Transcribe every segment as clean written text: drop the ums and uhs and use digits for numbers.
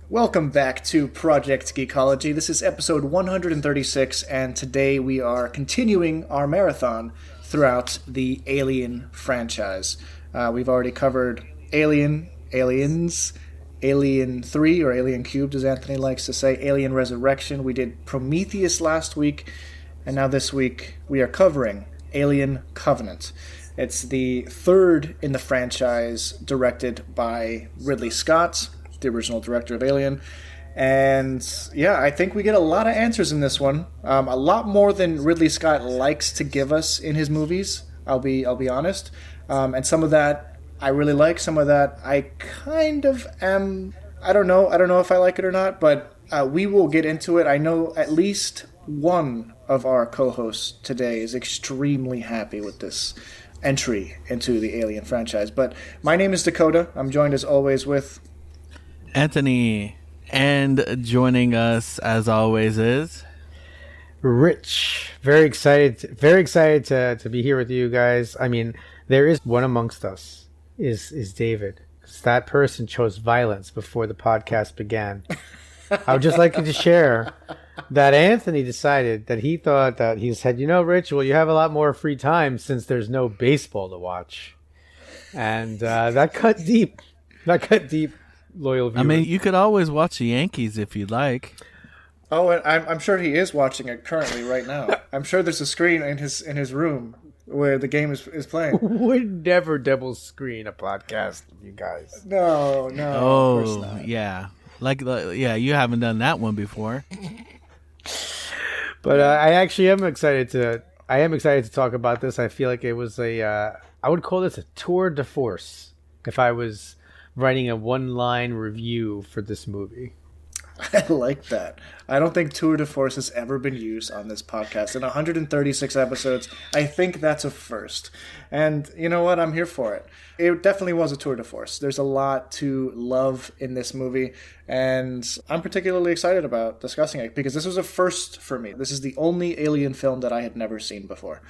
Welcome back to Project Geekology. This is episode 136, and today we are continuing our marathon throughout the Alien franchise. We've already covered Aliens, Alien 3, or Alien Cubed as Anthony likes to say, Alien Resurrection. We did Prometheus last week, and now this week we are covering Alien Covenant. It's the third in the franchise, directed by Ridley Scott, the original director of Alien. And yeah, I think we get a lot of answers in this one. A lot more than Ridley Scott likes to give us in his movies. I'll be honest. And some of that I really like. Some of that I kind of am. I don't know if I like it or not. But we will get into it. I know at least one of our co-hosts today is extremely happy with this entry into the Alien franchise. But my name is Dakota. I'm joined as always with Anthony, and joining us as always is Rich. Very excited to be here with you guys. I mean, there is one amongst us is David, because that person chose violence before the podcast began. I would just like to share that Anthony decided that he thought that he said, Rich, well, you have a lot more free time since there's no baseball to watch, and that cut deep. Loyal viewers. I mean, you could always watch the Yankees if you'd like. Oh, and I'm sure he is watching it currently right now. I'm sure there's a screen in his room where the game is playing. Would never double screen a podcast, you guys. No, of course not. Yeah. You haven't done that one before. But I actually am excited to talk about this. I feel like it was I would call this a tour de force if I was writing a one-line review for this movie. I like that. I don't think tour de force has ever been used on this podcast. In 136 episodes, I think that's a first. And you know what? I'm here for it. It definitely was a tour de force. There's a lot to love in this movie, and I'm particularly excited about discussing it because this was a first for me. This is the only Alien film that I had never seen before.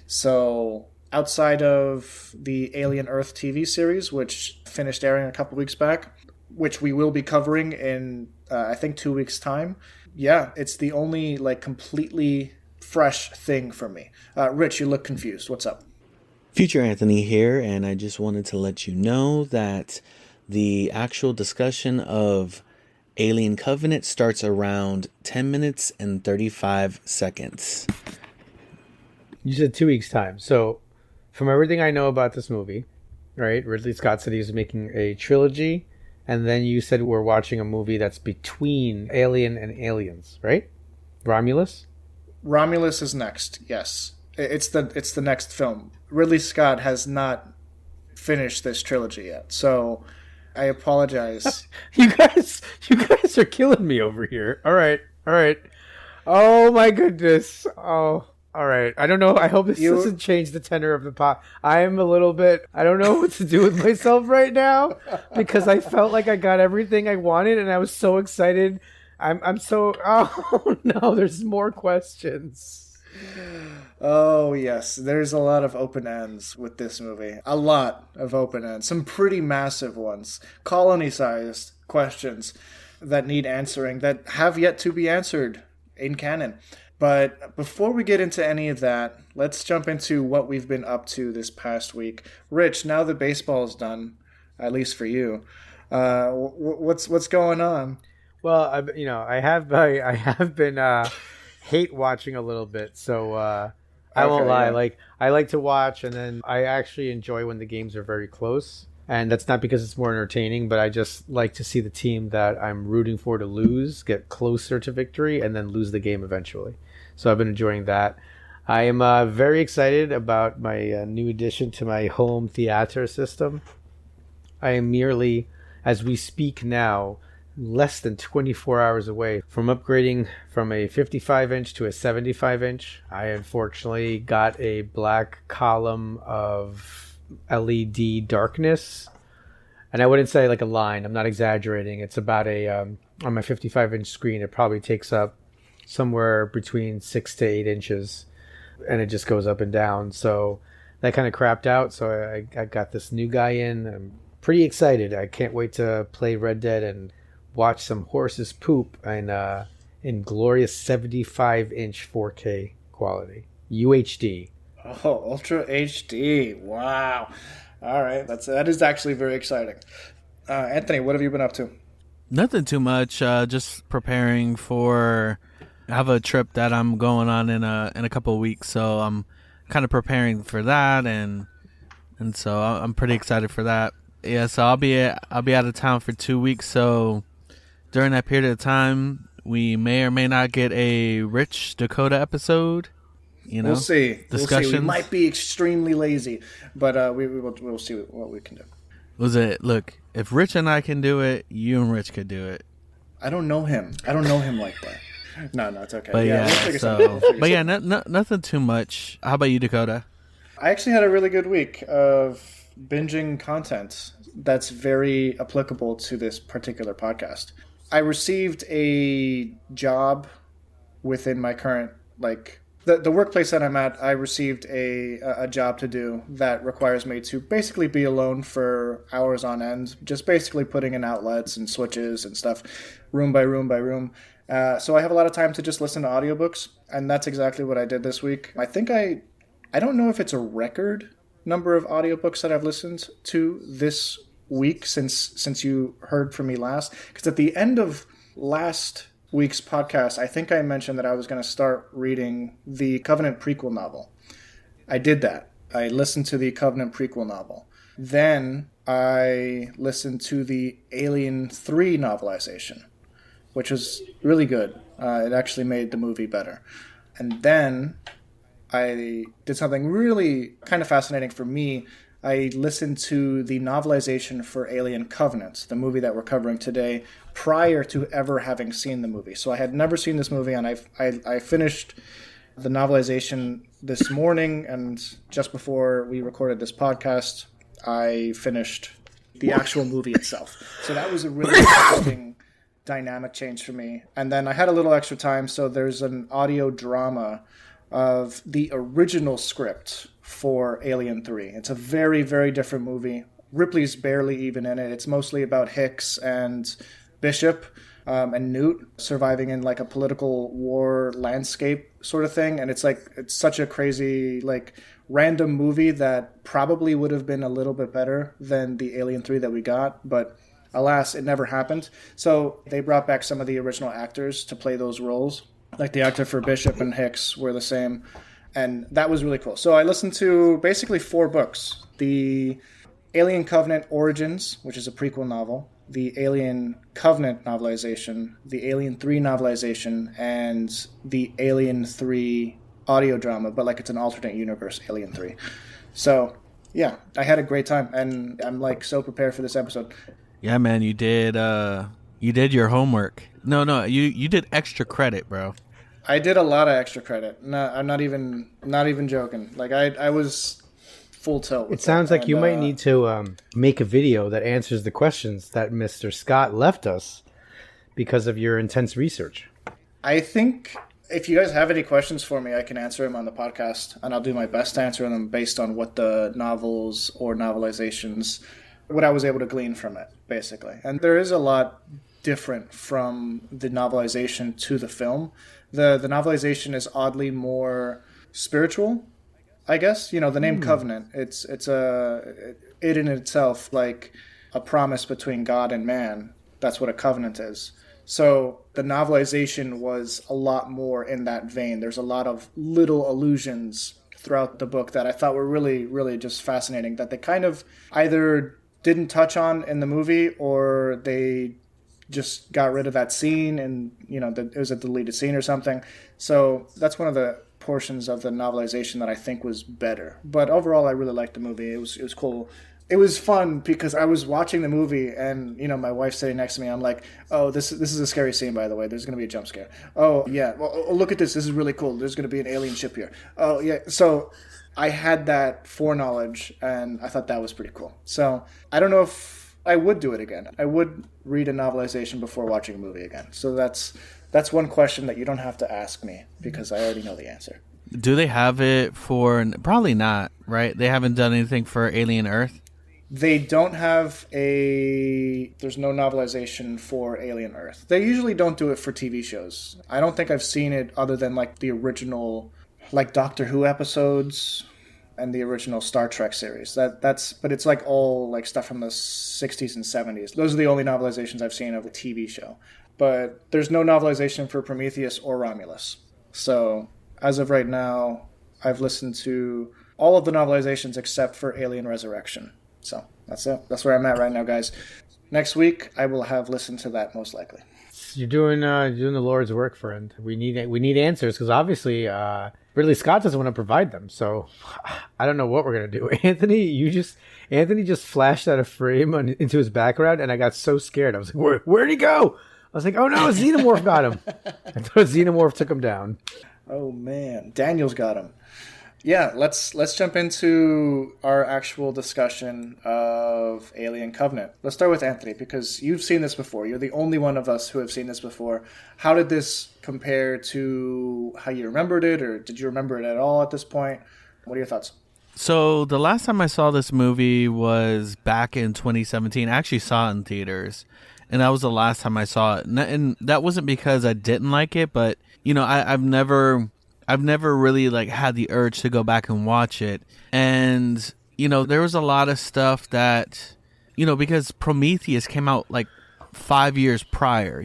So outside of the Alien Earth TV series, which finished airing a couple weeks back, which we will be covering in, I think, 2 weeks' time. Yeah, it's the only, completely fresh thing for me. Rich, you look confused. What's up? Future Anthony here, and I just wanted to let you know that the actual discussion of Alien Covenant starts around 10 minutes and 35 seconds. You said 2 weeks' time, so from everything I know about this movie, right, Ridley Scott said he was making a trilogy, and then you said we're watching a movie that's between Alien and Aliens, right? Romulus is next, yes. It's the next film. Ridley Scott has not finished this trilogy yet, so I apologize. You guys are killing me over here. All right. Oh, my goodness. Oh. All right. I don't know. I hope this doesn't change the tenor of the pod. I am a little bit, I don't know what to do with myself right now because I felt like I got everything I wanted and I was so excited. I'm so, oh no, there's more questions. Oh, yes. There's a lot of open ends with this movie. A lot of open ends. Some pretty massive ones. Colony-sized questions that need answering that have yet to be answered in canon. But before we get into any of that, let's jump into what we've been up to this past week. Rich, now that baseball is done, at least for you, what's going on? Well, I have been hate watching a little bit, so I won't lie. Yeah. I like to watch, and then I actually enjoy when the games are very close. And that's not because it's more entertaining, but I just like to see the team that I'm rooting for to lose get closer to victory and then lose the game eventually. So I've been enjoying that. I am very excited about my new addition to my home theater system. I am merely, as we speak now, less than 24 hours away from upgrading from a 55-inch to a 75-inch. I unfortunately got a black column of LED darkness. And I wouldn't say like a line. I'm not exaggerating. It's about on my 55-inch screen, it probably takes up somewhere between 6 to 8 inches. And it just goes up and down. So that kind of crapped out. So I got this new guy in. I'm pretty excited. I can't wait to play Red Dead and watch some horses poop in glorious 75-inch 4K quality, UHD. Oh, Ultra HD! Wow. All right, that is actually very exciting. Anthony, what have you been up to? Nothing too much. Just preparing for. I have a trip that I'm going on in a couple of weeks, so I'm kind of preparing for that, and so I'm pretty excited for that. Yeah, so I'll be out of town for 2 weeks. So during that period of time, we may or may not get a Rich Dakota episode. You know, we'll see. Discussions. We might be extremely lazy, but we'll see what we can do. Look, if Rich and I can do it, you and Rich could do it. I don't know him like that. No, it's okay. But nothing too much. How about you, Dakota? I actually had a really good week of binging content that's very applicable to this particular podcast. I received a job within my current, the workplace that I'm at. I received a job to do that requires me to basically be alone for hours on end, just basically putting in outlets and switches and stuff, room by room by room. So I have a lot of time to just listen to audiobooks, and that's exactly what I did this week. I think I don't know if it's a record number of audiobooks that I've listened to this week since you heard from me last, because at the end of last week's podcast, I think I mentioned that I was going to start reading the Covenant prequel novel. I did that. I listened to the Covenant prequel novel. Then I listened to the Alien 3 novelization, which was really good. It actually made the movie better. And then I did something really kind of fascinating for me. I listened to the novelization for Alien Covenant, the movie that we're covering today, prior to ever having seen the movie. So I had never seen this movie, and I finished the novelization this morning, and just before we recorded this podcast, I finished the actual movie itself. So that was a really interesting dynamic change for me. And then I had a little extra time, so there's an audio drama of the original script for Alien 3. It's a very, very different movie. Ripley's barely even in it. It's mostly about Hicks and Bishop and Newt surviving in a political war landscape sort of thing. And it's such a crazy, random movie that probably would have been a little bit better than the Alien 3 that we got. But alas, it never happened. So they brought back some of the original actors to play those roles. The actor for Bishop and Hicks were the same. And that was really cool. So I listened to basically 4 books. The Alien Covenant Origins, which is a prequel novel. The Alien Covenant novelization. The Alien 3 novelization. And the Alien 3 audio drama. But it's an alternate universe, Alien 3. So, yeah, I had a great time. And I'm so prepared for this episode. Yeah, man, you did your homework. No, you did extra credit, bro. I did a lot of extra credit. No, I'm not even joking. I was full tilt. It sounds like you might need to make a video that answers the questions that Mr. Scott left us because of your intense research. I think if you guys have any questions for me, I can answer them on the podcast, and I'll do my best to answer them based on what the novels or novelizations, what I was able to glean from it, basically. And there is a lot different from the novelization to the film. The novelization is oddly more spiritual, I guess. The name Covenant, it in itself, a promise between God and man. That's what a covenant is. So the novelization was a lot more in that vein. There's a lot of little allusions throughout the book that I thought were really, really just fascinating, that they kind of either didn't touch on in the movie, or they just got rid of that scene, and it was a deleted scene or something. So that's one of the portions of the novelization that I think was better. But overall, I really liked the movie. It was cool. It was fun because I was watching the movie, and my wife's sitting next to me. I'm like, "Oh, this is a scary scene, by the way. There's going to be a jump scare. Oh yeah, well, look at this. This is really cool. There's going to be an alien ship here. Oh yeah." So I had that foreknowledge, and I thought that was pretty cool. So I don't know if I would do it again. I would read a novelization before watching a movie again. So that's one question that you don't have to ask me, because I already know the answer. Do they have it for... Probably not, right? They haven't done anything for Alien Earth? They don't have there's no novelization for Alien Earth. They usually don't do it for TV shows. I don't think I've seen it other than like the original, like Doctor Who episodes and the original Star Trek series. But it's like all like stuff from the 60s and 70s. Those are the only novelizations I've seen of the TV show. But there's no novelization for Prometheus or Romulus. So as of right now, I've listened to all of the novelizations except for Alien Resurrection. So that's it. That's where I'm at right now, guys. Next week, I will have listened to that most likely. You're doing the Lord's work, friend. We need answers because obviously Ridley Scott doesn't want to provide them. So I don't know what we're gonna do. Anthony just flashed out a frame into his background, and I got so scared. I was like, where'd he go? I was like, oh no, a xenomorph got him. I thought a xenomorph took him down. Oh man, Daniel's got him. Yeah, let's jump into our actual discussion of Alien Covenant. Let's start with Anthony, because you've seen this before. You're the only one of us who have seen this before. How did this compare to how you remembered it, or did you remember it at all at this point? What are your thoughts? So the last time I saw this movie was back in 2017. I actually saw it in theaters, and that was the last time I saw it. And that wasn't because I didn't like it, but I've never really like had the urge to go back and watch it. And, there was a lot of stuff that, because Prometheus came out like 5 years prior,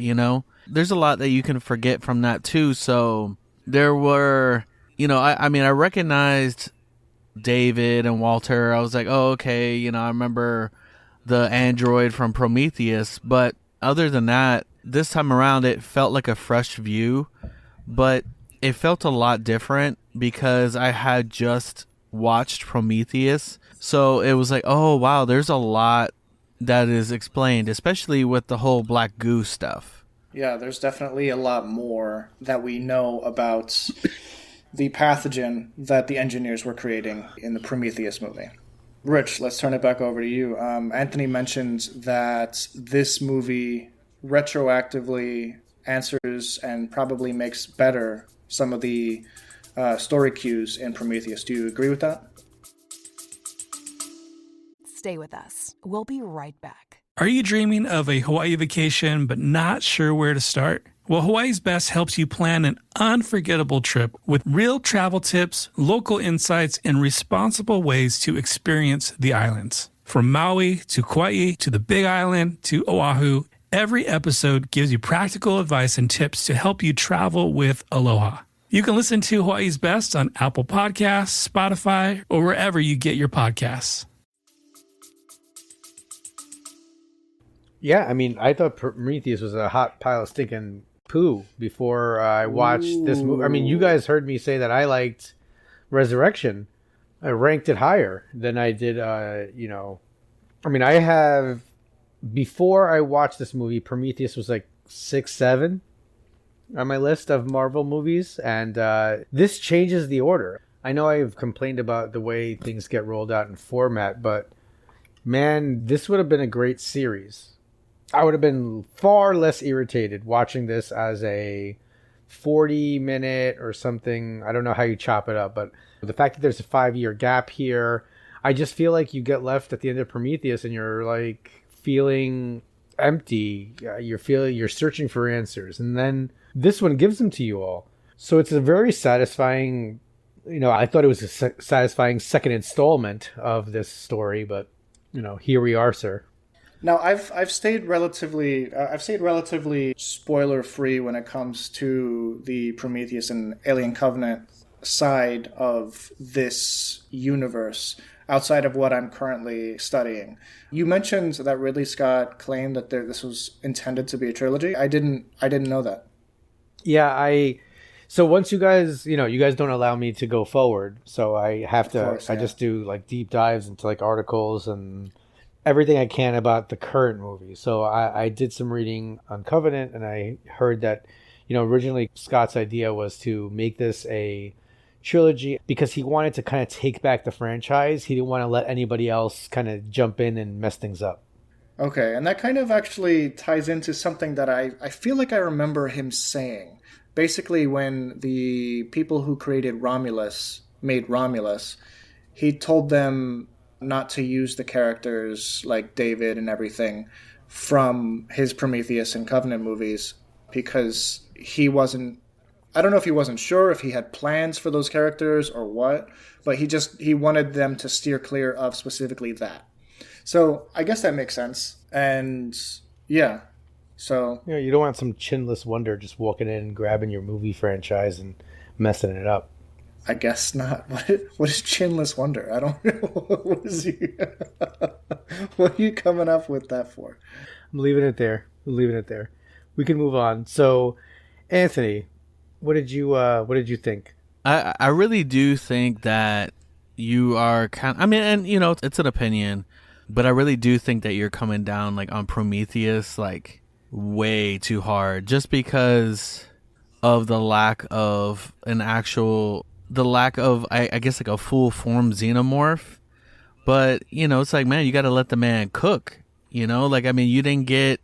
there's a lot that you can forget from that too. So there were, I recognized David and Walter. I was like, oh, okay. I remember the android from Prometheus, but other than that, this time around, it felt like a fresh view, but it felt a lot different because I had just watched Prometheus. So it was like, oh, wow, there's a lot that is explained, especially with the whole black goo stuff. Yeah, there's definitely a lot more that we know about the pathogen that the engineers were creating in the Prometheus movie. Rich, let's turn it back over to you. Anthony mentioned that this movie retroactively answers and probably makes better some of the story cues in Prometheus. Do you agree with that? Stay with us. We'll be right back. Are you dreaming of a Hawaii vacation but not sure where to start? Well, Hawaii's Best helps you plan an unforgettable trip with real travel tips, local insights, and responsible ways to experience the islands. From Maui to Kauai to the Big Island to Oahu, every episode gives you practical advice and tips to help you travel with aloha. You can listen to Hawaii's Best on Apple Podcasts, Spotify, or wherever you get your podcasts. Yeah, I thought Prometheus was a hot pile of stinking poo before I watched this movie. You guys heard me say that I liked Resurrection. I ranked it higher than I did, I have... Before I watched this movie, Prometheus was like 6, 7 on my list of Marvel movies, and this changes the order. I know I've complained about the way things get rolled out in format, but man, this would have been a great series. I would have been far less irritated watching this as a 40-minute or something. I don't know how you chop it up, but the fact that there's a 5-year gap here, I just feel like you get left at the end of Prometheus and you're like feeling empty. You're searching for answers, and then this one gives them to you all. So it's a very satisfying, I thought it was a satisfying second installment of this story, but here we are, sir. Now, I've stayed relatively spoiler free when it comes to the Prometheus and Alien Covenant side of this universe, outside of what I'm currently studying. You mentioned that Ridley Scott claimed that this was intended to be a trilogy. I didn't know that. Yeah, so once you guys don't allow me to go forward, so I have to. Of course, yeah. I just do like deep dives into like articles and everything I can about the current movie. So I did some reading on Covenant, and I heard that, originally Scott's idea was to make this a trilogy because he wanted to kind of take back the franchise. He didn't want to let anybody else kind of jump in and mess things up. Okay, and that kind of actually ties into something that I feel like I remember him saying. Basically, when the people who created Romulus made Romulus, he told them not to use the characters like David and everything from his Prometheus and Covenant movies because he wasn't, I don't know if he wasn't sure if he had plans for those characters or what, but he wanted them to steer clear of specifically that. So I guess that makes sense. And yeah, so you don't want some chinless wonder just walking in and grabbing your movie franchise and messing it up. I guess not. What is chinless wonder? I don't know. What is he? What are you coming up with that for? I'm leaving it there. We can move on. So, Anthony, what did you think? I really do think that you are and it's an opinion, but I really do think that you're coming down like on Prometheus like way too hard just because of the lack of I guess like a full form xenomorph. But it's like, man, you got to let the man cook, like, I mean, you didn't get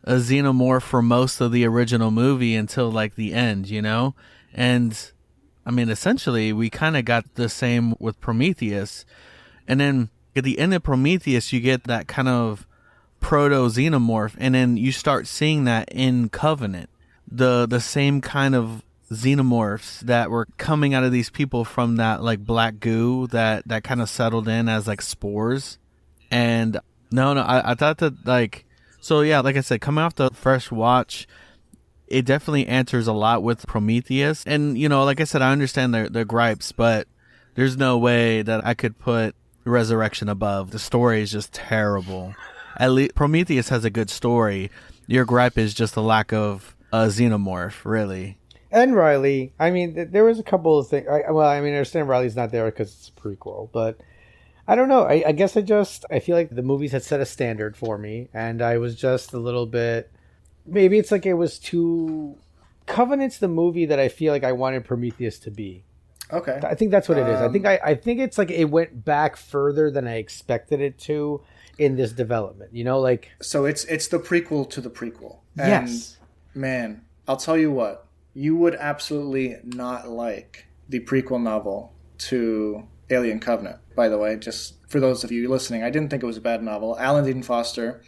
a xenomorph for most of the original movie until like the end, and I mean, essentially we kind of got the same with Prometheus. And then at the end of Prometheus, you get that kind of proto-xenomorph, and then you start seeing that in Covenant. The same kind of xenomorphs that were coming out of these people from that like black goo that kind of settled in as like spores. And I thought that like, so yeah, like I said, coming off the fresh watch, it definitely answers a lot with Prometheus. And, like I said, I understand their gripes, but there's no way that I could put Resurrection above. The story is just terrible. At least Prometheus has a good story. Your gripe is just the lack of a xenomorph, really. And Riley, I mean, there was a couple of things. I understand Riley's not there because it's a prequel, but I don't know. I guess I feel like the movies had set a standard for me, and I was just a little bit. Maybe it's like it was too. Covenant's the movie that I feel like I wanted Prometheus to be. Okay. I think that's what it is. I think it's like it went back further than I expected it to in this development. Like. So it's the prequel to the prequel. And yes. Man, I'll tell you what. You would absolutely not like the prequel novel to Alien Covenant, by the way, just for those of you listening. I didn't think it was a bad novel. Alan Dean Foster,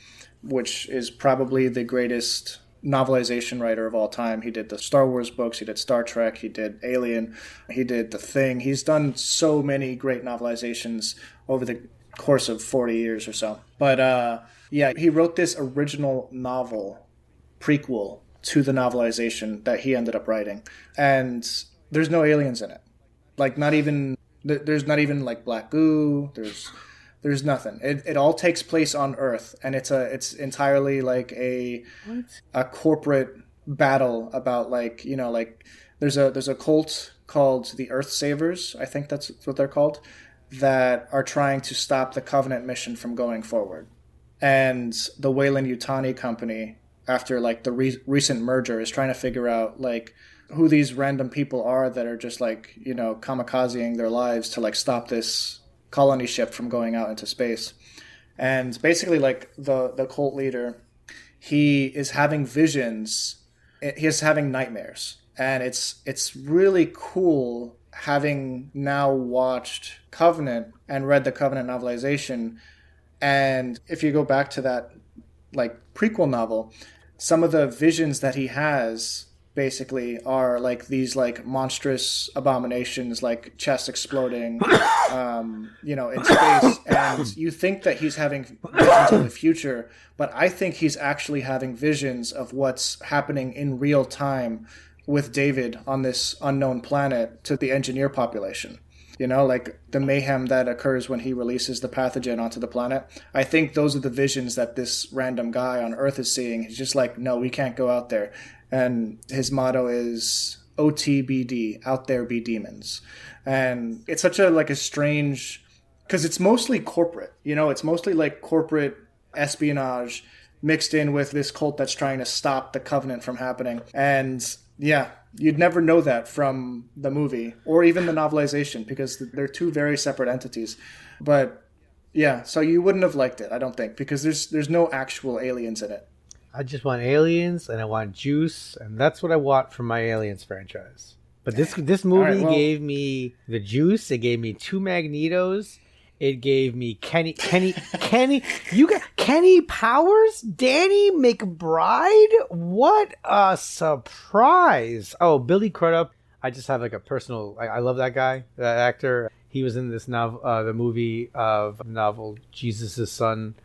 which is probably the greatest novelization writer of all time. He did the Star Wars books, he did Star Trek, he did Alien, he did The Thing. He's done so many great novelizations over the course of 40 years or so. But yeah, he wrote this original novel prequel to the novelization that he ended up writing, and there's no aliens in it. Like there's not even like black goo. There's nothing. It all takes place on Earth, and it's entirely like a corporate battle about like there's a cult called the Earth Savers, I think that's what they're called, that are trying to stop the Covenant mission from going forward, and the Weyland-Yutani company, after like the recent merger, is trying to figure out like who these random people are that are just like, kamikazing their lives to like stop this colony ship from going out into space. And basically like the cult leader, he is having visions, he is having nightmares. And it's really cool having now watched Covenant and read the Covenant novelization. And if you go back to that like prequel novel, some of the visions that he has basically are like these like monstrous abominations, like chest exploding, in space. And you think that he's having visions of the future, but I think he's actually having visions of what's happening in real time with David on this unknown planet to the engineer population. Like the mayhem that occurs when he releases the pathogen onto the planet. I think those are the visions that this random guy on Earth is seeing. He's just like, no, we can't go out there. And his motto is OTBD, out there be demons. And it's such a strange, because it's mostly corporate, it's mostly like corporate espionage mixed in with this cult that's trying to stop the Covenant from happening. And yeah, you'd never know that from the movie or even the novelization because they're two very separate entities. But yeah, so you wouldn't have liked it, I don't think, because there's no actual aliens in it. I just want aliens and I want juice, and that's what I want from my Aliens franchise. But this movie gave me the juice. It gave me 2 Magnetos, It gave me Kenny. You got Kenny Powers, Danny McBride. What a surprise! Oh, Billy Crudup. I just have like a personal. I love that guy, that actor. He was in this novel, the movie of novel Jesus' Son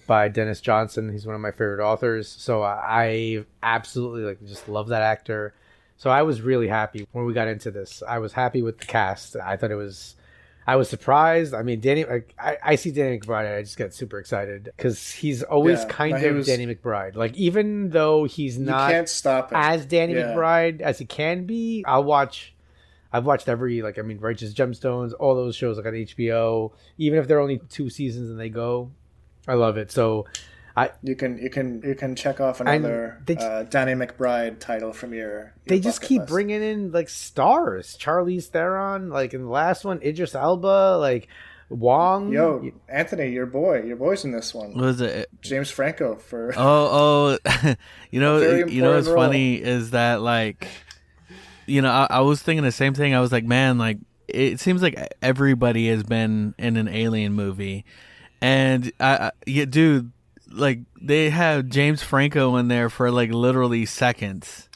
by Dennis Johnson. He's one of my favorite authors. So I absolutely like just love that actor. So I was really happy when we got into this. I was happy with the cast. I was surprised. I mean, Danny. I see Danny McBride, and I just get super excited because he's always kind of Danny McBride. Like, even though he's not can't stop it. as Danny McBride as he can be, I've watched every Righteous Gemstones, all those shows like on HBO. Even if they're only 2 seasons and they go, I love it. So. You can check off another Danny McBride title from your They just keep list. bringing in like stars. Charlize Theron, like in the last one, Idris Elba, like Wong. Yo, Anthony, your boy's in this one. What was it? James Franco for you know what's funny is that like, I was thinking the same thing. I was like, man, like it seems like everybody has been in an Alien movie, and dude. Like, they have James Franco in there for like literally seconds.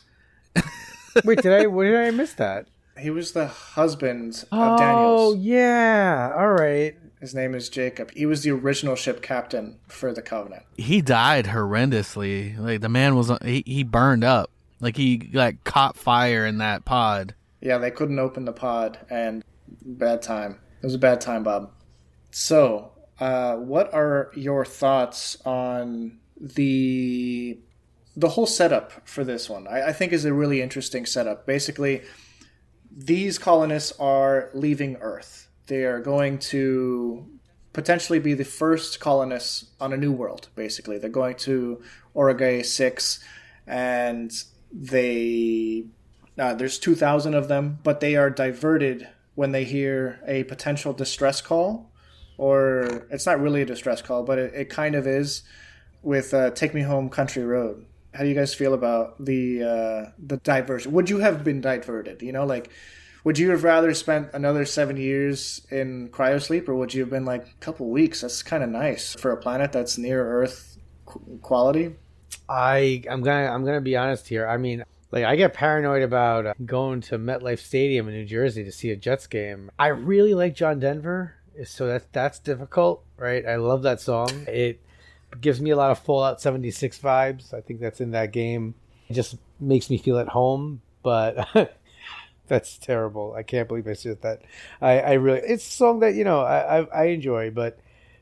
Wait, did I miss that? He was the husband of Daniels. Oh yeah, all right. His name is Jacob. He was the original ship captain for the Covenant. He died horrendously. Like, the man was he burned up. Like, he like caught fire in that pod. Yeah, they couldn't open the pod, and bad time. It was a bad time, Bob. So. What are your thoughts on the whole setup for this one? I think is a really interesting setup. Basically, these colonists are leaving Earth. They are going to potentially be the first colonists on a new world, basically. They're going to Origay 6, and there's 2,000 of them, but they are diverted when they hear a potential distress call. Or it's not really a distress call, but it kind of is with Take Me Home Country Road. How do you guys feel about the diversion? Would you have been diverted? Like, would you have rather spent another 7 years in cryosleep, or would you have been like a couple weeks? That's kind of nice for a planet that's near Earth quality. I'm gonna be honest here. I mean, like, I get paranoid about going to MetLife Stadium in New Jersey to see a Jets game. I really like John Denver. So that's difficult, right? I love that song. It gives me a lot of Fallout 76 vibes. I think that's in that game. It just makes me feel at home, but that's terrible. I can't believe I said that. I really, it's a song that, I enjoy, but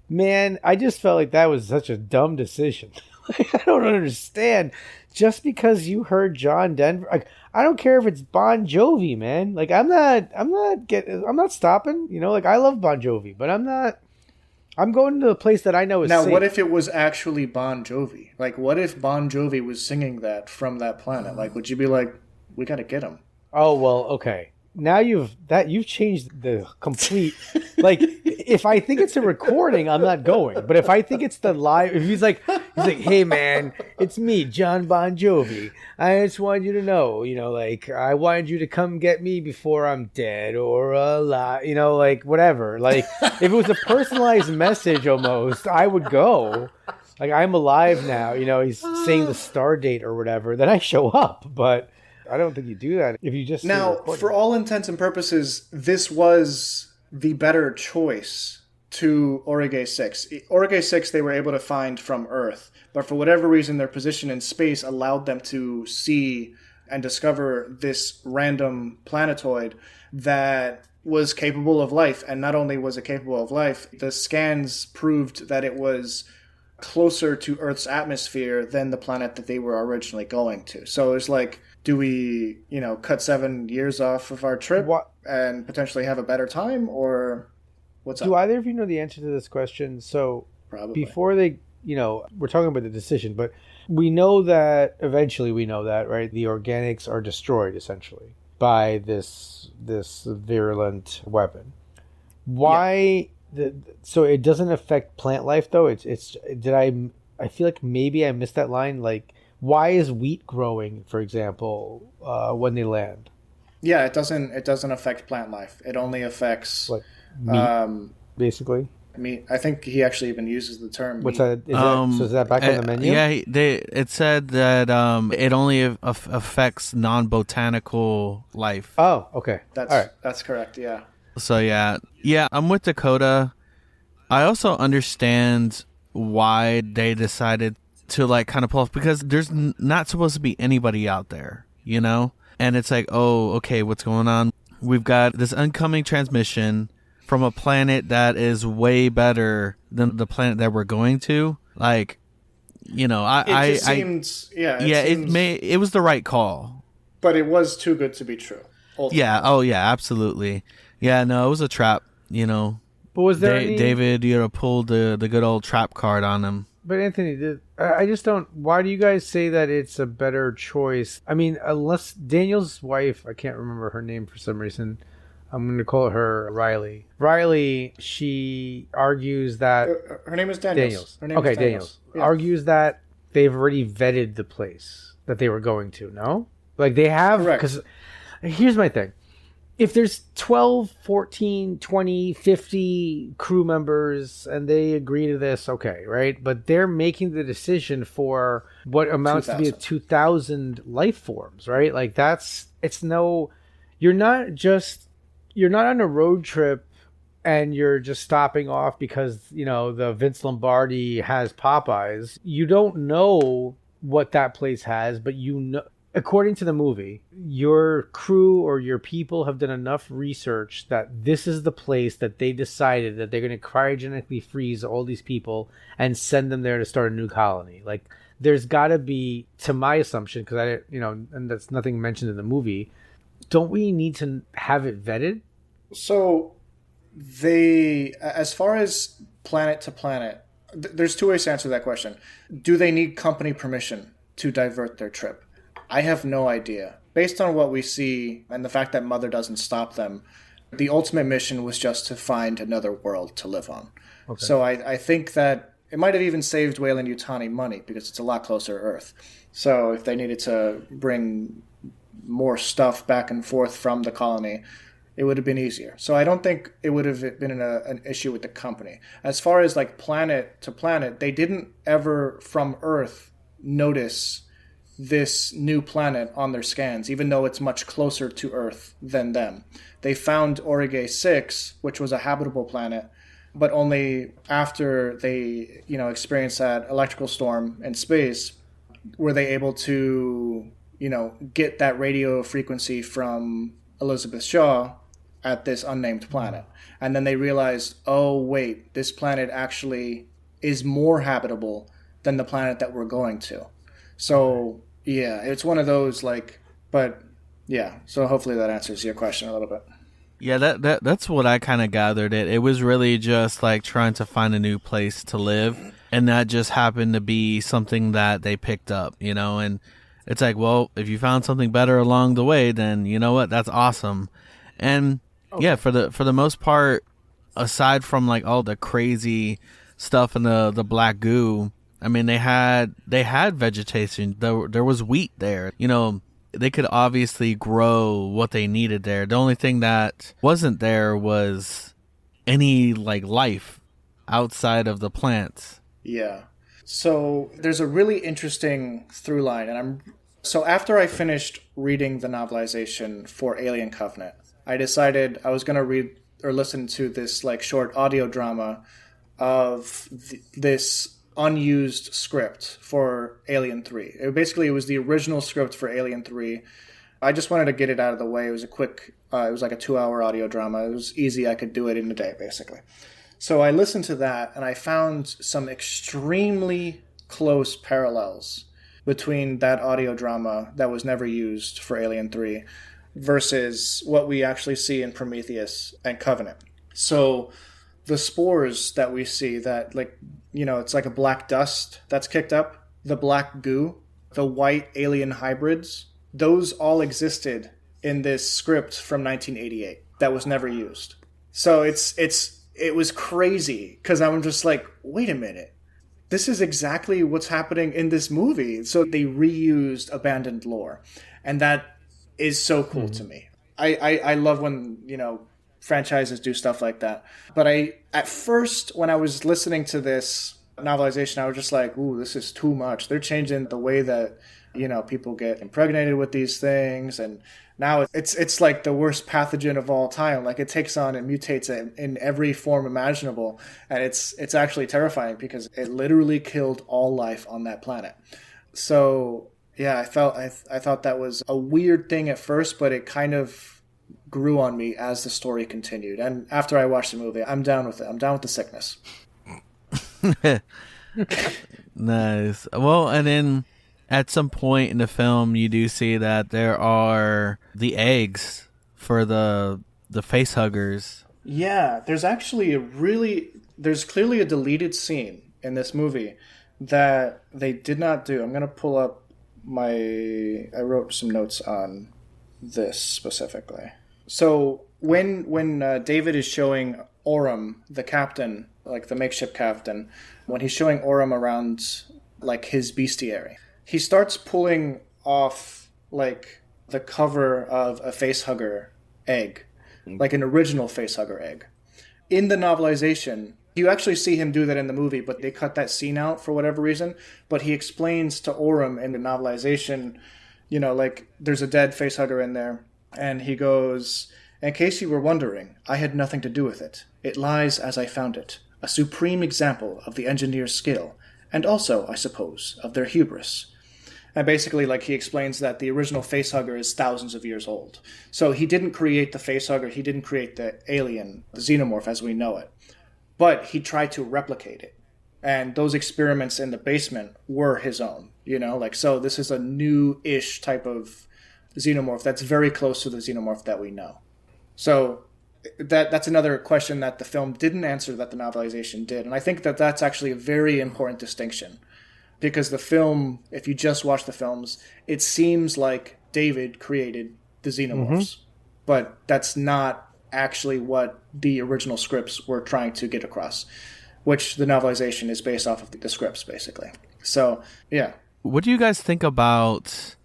man, I just felt like that was such a dumb decision. I don't understand. Just because you heard John Denver, like, I don't care if it's Bon Jovi, man. Like, I'm not stopping. Like, I love Bon Jovi, but I'm going to a place that I know is safe. Now, what if it was actually Bon Jovi? Like, what if Bon Jovi was singing that from that planet? Like, would you be like, we got to get him? Oh, well, okay. Now you've changed the complete, like, if I think it's a recording, I'm not going. But if I think it's the live, if he's like, hey man, it's me, John Bon Jovi. I just wanted you to know, like, I wanted you to come get me before I'm dead or alive, like, whatever. Like, if it was a personalized message almost, I would go. Like, I'm alive now, he's saying the star date or whatever, then I show up. But I don't think you do that if you just... Now, for all intents and purposes, this was the better choice to Origay 6. Origay 6 they were able to find from Earth, but for whatever reason their position in space allowed them to see and discover this random planetoid that was capable of life. And not only was it capable of life, the scans proved that it was closer to Earth's atmosphere than the planet that they were originally going to. So it's like, do we, cut 7 years off of our trip and potentially have a better time, or what's up? Do either of you know the answer to this question? So Probably. Before they, we're talking about the decision, but eventually we know that, right? The organics are destroyed essentially by this virulent weapon. Why? Yeah. So it doesn't affect plant life though. I feel like maybe I missed that line. Like, why is wheat growing, for example, when they land? Yeah, it doesn't affect plant life. It only affects like meat, basically. I mean, I think he actually even uses the term. What's that? So is that back on the menu? Yeah, it said that it only affects non-botanical life. Oh, okay. That's correct, yeah. So yeah, I'm with Dakota. I also understand why they decided to like kind of pull off, because there's not supposed to be anybody out there, you know? And it's like, oh, okay, what's going on? We've got this incoming transmission from a planet that is way better than the planet that we're going to. Like, you know, it was the right call. But it was too good to be true. Ultimately. Yeah, oh yeah, absolutely. Yeah, no, it was a trap, you know. But was there David, pulled the good old trap card on him. But Anthony, I just don't. Why do you guys say that it's a better choice? I mean, unless Daniel's wife, I can't remember her name for some reason. I'm going to call her Riley. Riley, she argues that her name is Daniels. Daniels argues that they've already vetted the place that they were going to. No, like they have. Because here's my thing. If there's 12, 14, 20, 50 crew members and they agree to this, okay, right? But they're making the decision for what amounts to be 2,000 life forms, right? Like you're not on a road trip and you're just stopping off because, you know, the Vince Lombardi has Popeyes. You don't know what that place has, but you know, according to the movie, your crew or your people have done enough research that this is the place that they decided that they're going to cryogenically freeze all these people and send them there to start a new colony. Like, there's got to be, to my assumption, because and that's nothing mentioned in the movie, don't we need to have it vetted? So as far as planet to planet, there's two ways to answer that question. Do they need company permission to divert their trip? I have no idea. Based on what we see and the fact that Mother doesn't stop them, the ultimate mission was just to find another world to live on. Okay. So I think that it might have even saved Weyland-Yutani money because it's a lot closer to Earth. So if they needed to bring more stuff back and forth from the colony, it would have been easier. So I don't think it would have been an issue with the company. As far as like planet to planet, they didn't ever from Earth notice this new planet on their scans, even though it's much closer to Earth than them. They found Aurigae 6, which was a habitable planet, but only after they, experienced that electrical storm in space were they able to, get that radio frequency from Elizabeth Shaw at this unnamed planet. And then they realized, oh, wait, this planet actually is more habitable than the planet that we're going to. So, yeah, it's one of those, so hopefully that answers your question a little bit. Yeah, that's what I kind of gathered. It was really just like trying to find a new place to live, and that just happened to be something that they picked up, and it's like, well, if you found something better along the way, then you know what, that's awesome. And yeah, for the most part, aside from like all the crazy stuff in the black goo, I mean, they had vegetation. There was wheat there. They could obviously grow what they needed there. The only thing that wasn't there was any like life outside of the plants. Yeah. So there's a really interesting through line, so after I finished reading the novelization for Alien Covenant, I decided I was going to read or listen to this like short audio drama of this unused script for Alien 3. It was the original script for Alien 3. I just wanted to get it out of the way. It was it was like a 2-hour audio drama. It was easy. I could do it in a day, basically. So I listened to that, and I found some extremely close parallels between that audio drama that was never used for Alien 3 versus what we actually see in Prometheus and Covenant. So the spores that we see that, it's like a black dust that's kicked up, the black goo, the white alien hybrids, those all existed in this script from 1988 that was never used. So it was crazy because I'm just like, wait a minute. This is exactly what's happening in this movie. So they reused abandoned lore. And that is so cool to me. I love when, franchises do stuff like that. But at first, when I was listening to this novelization, I was just like, ooh, this is too much. They're changing the way that, people get impregnated with these things. And now it's like the worst pathogen of all time. Like, it takes on and mutates in every form imaginable. And it's actually terrifying because it literally killed all life on that planet. So, yeah, I thought that was a weird thing at first, but it kind of grew on me as the story continued. And after I watched the movie, I'm down with it. I'm down with the sickness. Nice. Well, and then at some point in the film, you do see that there are the eggs for the face huggers. Yeah, there's clearly a deleted scene in this movie that they did not do. I'm going to pull up I wrote some notes on this specifically. So when David is showing Orem, the captain, like the makeshift captain, when he's showing Orem around like his bestiary, he starts pulling off like the cover of a facehugger egg, like an original facehugger egg. In the novelization, you actually see him do that in the movie, but they cut that scene out for whatever reason. But he explains to Orem in the novelization, like there's a dead facehugger in there, and he goes, "In case you were wondering, I had nothing to do with it. It lies as I found it, a supreme example of the engineer's skill, and also, I suppose, of their hubris." And basically, like, he explains that the original facehugger is thousands of years old. So he didn't create the facehugger, he didn't create the alien, the xenomorph as we know it. But he tried to replicate it. And those experiments in the basement were his own, so this is a new-ish type of xenomorph that's very close to the xenomorph that we know. So that's another question that the film didn't answer that the novelization did. And I think that that's actually a very important distinction. Because the film, if you just watch the films, it seems like David created the xenomorphs. Mm-hmm. But that's not actually what the original scripts were trying to get across, which the novelization is based off of the scripts, basically. So, yeah. What do you guys think about,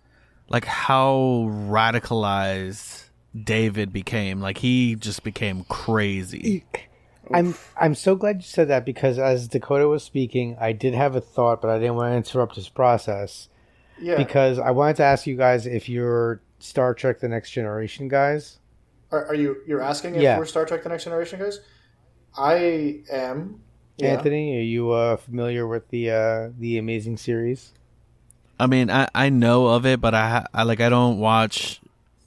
like, how radicalized David became? Like, he just became crazy. I'm so glad you said that, because as Dakota was speaking, I did have a thought, but I didn't want to interrupt his process. Yeah. Because I wanted to ask you guys if you're Star Trek The Next Generation guys. You're asking if we're Star Trek The Next Generation guys? I am. Yeah. Anthony, are you familiar with the amazing series? I mean, I know of it, but I don't watch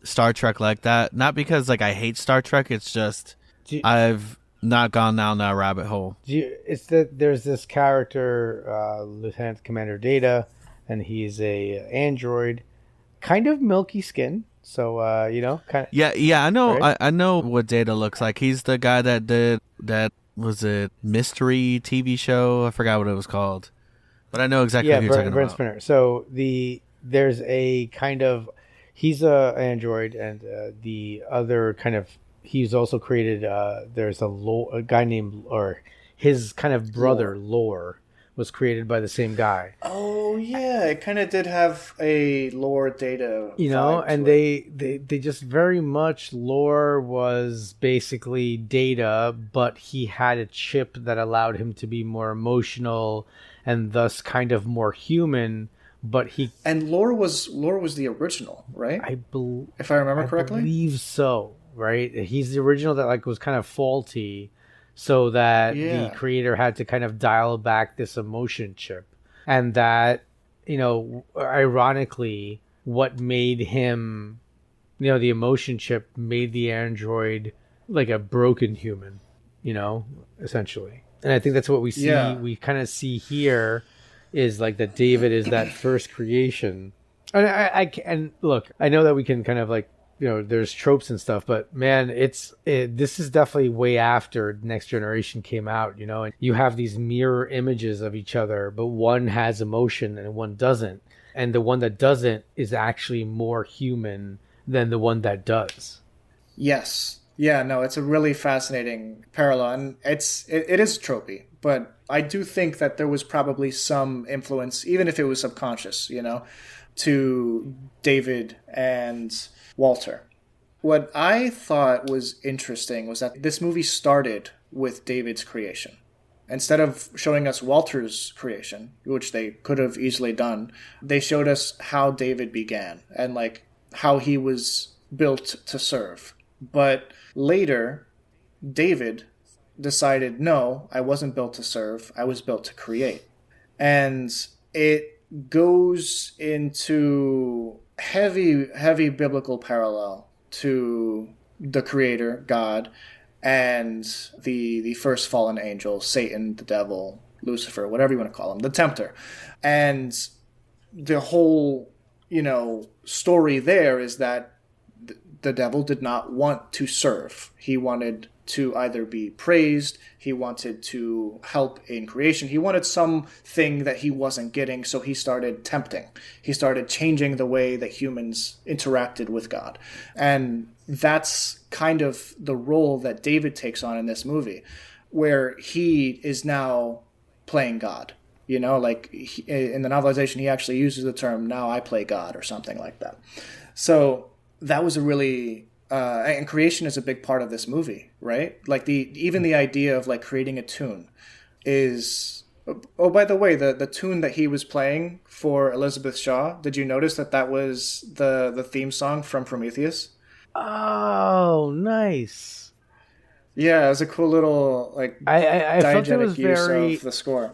Star Trek like that. Not because I hate Star Trek. It's just I've not gone down that rabbit hole. There's this character, Lieutenant Commander Data, and he's a android, kind of milky skin. So kind of. Yeah, I know. Right? I know what Data looks like. He's the guy that did that. Was it mystery TV show? I forgot what it was called, but I know exactly who you're talking Brent about. Spinner. So there's a kind of, he's a android, and the other kind of, he's also created. There's a guy named, or his kind of brother, Lore, was created by the same guy. Oh yeah, it kind of did have a Lore Data, and they just very much, Lore was basically Data, but he had a chip that allowed him to be more emotional and thus kind of more human. But Lore was the original, right? If I remember correctly, I believe so. Right, he's the original that was kind of faulty, so that the creator had to kind of dial back this emotion chip, and that ironically, what made him, the emotion chip made the android like a broken human, essentially. And I think that's what we see. Yeah. We kind of see here is like that David is that first creation, and look, I know that we can kind of there's tropes and stuff, but man, this is definitely way after Next Generation came out, and you have these mirror images of each other, but one has emotion and one doesn't. And the one that doesn't is actually more human than the one that does. Yes. Yeah, no, it's a really fascinating parallel, and it is tropey, but I do think that there was probably some influence, even if it was subconscious, to David and Walter. what I thought was interesting was that this movie started with David's creation. Instead of showing us Walter's creation, which they could have easily done, they showed us how David began and like how he was built to serve. But later, David decided, no, I wasn't built to serve, I was built to create. And it goes into heavy biblical parallel to the creator, God, and the first fallen angel, Satan, the devil, Lucifer, whatever you want to call him, the tempter. And the whole, story there is that the devil did not want to serve. He wanted to either be praised, he wanted to help in creation, he wanted something that he wasn't getting, so he started tempting. He started changing the way that humans interacted with God. And that's kind of the role that David takes on in this movie, where he is now playing God. In the novelization, he actually uses the term, now I play God, or something like that. So that was a really... and creation is a big part of this movie, right? Like even the idea of like creating a tune is... Oh, by the way, the tune that he was playing for Elizabeth Shaw, did you notice that was the theme song from Prometheus? Oh, nice. Yeah, it was a cool little I felt it was use very of the score.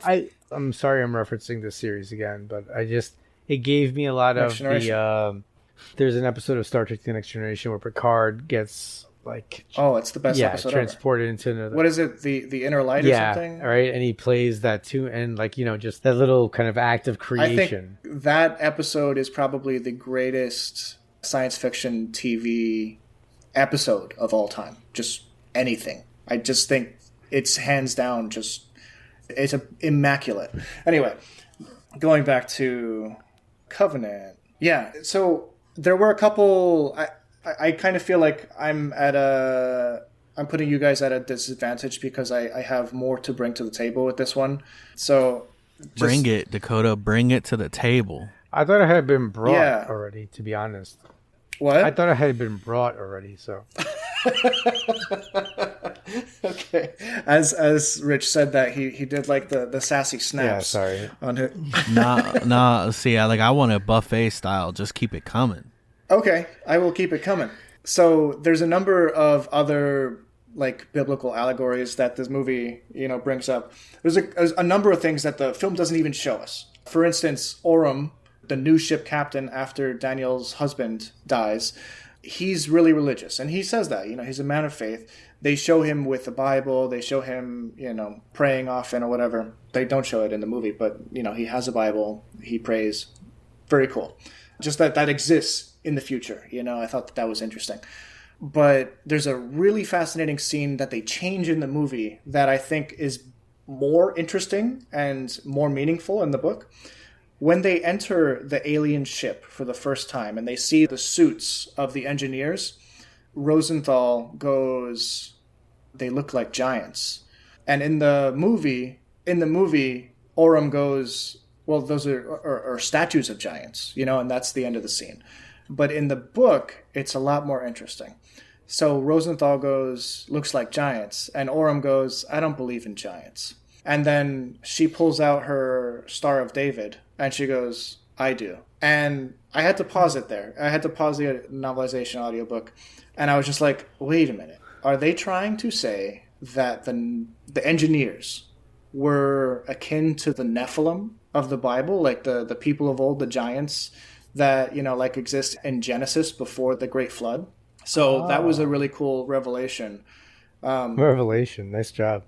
I'm sorry I'm referencing this series again, but it gave me a lot of the there's an episode of Star Trek: The Next Generation where Picard gets it's the best episode transported ever. into another... What is it, the inner light or something? Right, and he plays that tune, and just that little kind of act of creation. I think that episode is probably the greatest science fiction TV episode of all time. Just anything. I just think it's hands down it's immaculate. Anyway, going back to Covenant. Yeah, so there were a couple... I kind of feel like I'm putting you guys at a disadvantage because I have more to bring to the table with this one. So bring it, Dakota. Bring it to the table. I thought it had been brought already, to be honest. What? I thought it had been brought already, so... Okay. As Rich said that, he did like the sassy snaps. Yeah, sorry. On it. Nah. See, I want a buffet style. Just keep it coming. Okay, I will keep it coming. So there's a number of other biblical allegories that this movie brings up. There's a number of things that the film doesn't even show us. For instance, Oram, the new ship captain after Daniel's husband dies, he's really religious, and he says that he's a man of faith. They show him with the Bible, they show him praying often or whatever. They don't show it in the movie, but he has a Bible, he prays. Very cool. Just that exists in the future. I thought that was interesting. But there's a really fascinating scene that they change in the movie that I think is more interesting and more meaningful in the book. When they enter the alien ship for the first time and they see the suits of the engineers, Rosenthal goes, they look like giants. And in the movie, Oram goes, well, those are statues of giants, and that's the end of the scene. But in the book, it's a lot more interesting. So Rosenthal goes, looks like giants, and Oram goes, I don't believe in giants. And then she pulls out her Star of David, and she goes, I do. And I had to pause it there. I had to pause the novelization audiobook, and I was just like, wait a minute. Are they trying to say that the engineers were akin to the Nephilim of the Bible, like the people of old, the giants that exist in Genesis before the Great Flood? So that was a really cool revelation. Revelation, nice job.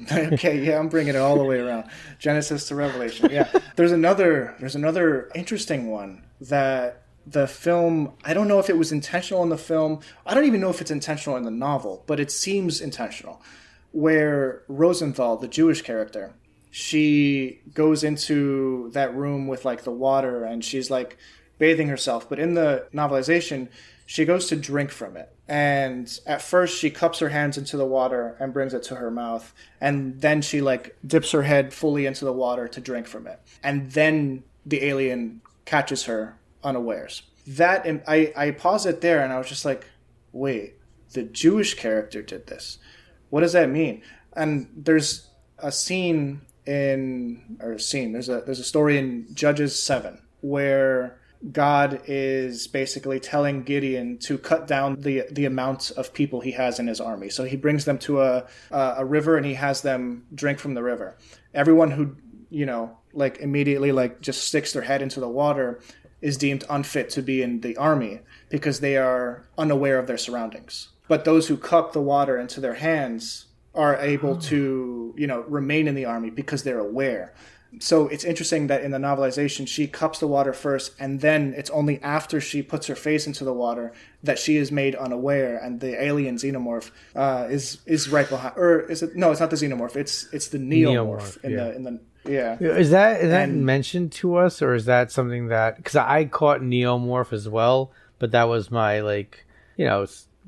Okay, yeah, I'm bringing it all the way around, Genesis to Revelation. Yeah, there's another interesting one that the film. I don't know if it was intentional in the film. I don't even know if it's intentional in the novel, but it seems intentional. Where Rosenthal, the Jewish character, she goes into that room with the water and she's bathing herself. But in the novelization, she goes to drink from it. And at first she cups her hands into the water and brings it to her mouth. And then she dips her head fully into the water to drink from it. And then the alien catches her unawares. That, and I paused it there and I was just like, wait, the Jewish character did this. What does that mean? And there's a scene there's a story in Judges 7 where God is basically telling Gideon to cut down the amount of people he has in his army. So he brings them to a river and he has them drink from the river. Everyone who, like immediately like just sticks their head into the water is deemed unfit to be in the army because they are unaware of their surroundings. But those who cup the water into their hands are able to, remain in the army because they're aware. So it's interesting that in the novelization, she cups the water first, and then it's only after she puts her face into the water that she is made unaware, and the alien xenomorph is right behind. Or is it? No, it's not the xenomorph. It's the neomorph in the. Yeah. Is that mentioned to us, or is that something that, because I caught neomorph as well, but that was my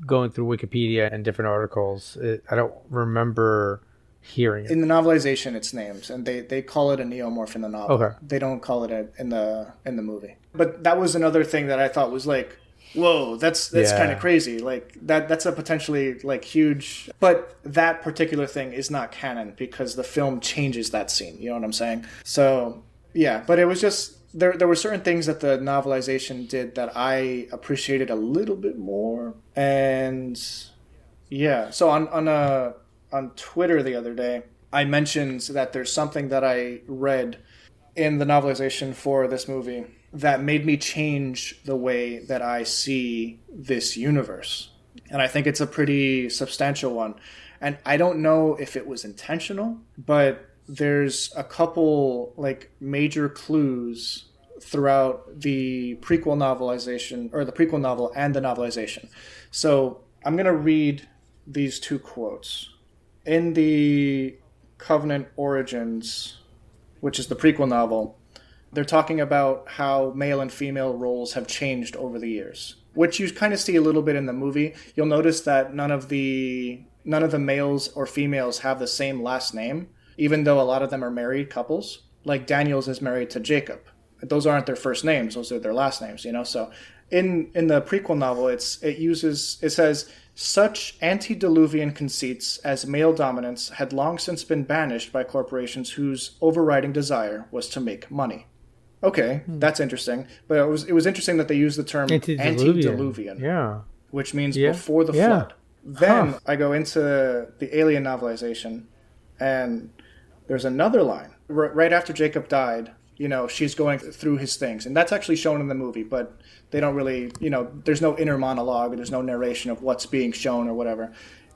going through Wikipedia and different articles. I don't remember hearing it. In the novelization, it's named, and they call it a neomorph in the novel. Okay. They don't call it in the movie. But that was another thing that I thought was like, whoa, that's kind of crazy. Like that's a potentially like huge. But that particular thing is not canon because the film changes that scene. You know what I'm saying? So yeah, but it was just there were certain things that the novelization did that I appreciated a little bit more, and yeah. So on Twitter the other day, I mentioned that there's something that I read in the novelization for this movie that made me change the way that I see this universe. And I think it's a pretty substantial one. And I don't know if it was intentional, but there's a couple like major clues throughout the prequel novelization, or the prequel novel and the novelization. So I'm going to read these two quotes. In the Covenant Origins, which is the prequel novel, they're talking about how male and female roles have changed over the years, which you kind of see a little bit in the movie. You'll notice that none of the males or females have the same last name, even though a lot of them are married couples. Like Daniels is married to Jacob. Those aren't their first names; those are their last names. So in the prequel novel, it says, such antediluvian conceits as male dominance had long since been banished by corporations whose overriding desire was to make money. Okay, that's interesting. But it was interesting that they used the term antediluvian, which means before the flood. Then I go into the Alien novelization, and there's another line. Right after Jacob died, she's going through his things. And that's actually shown in the movie, but they don't really, there's no inner monologue, there's no narration of what's being shown or whatever.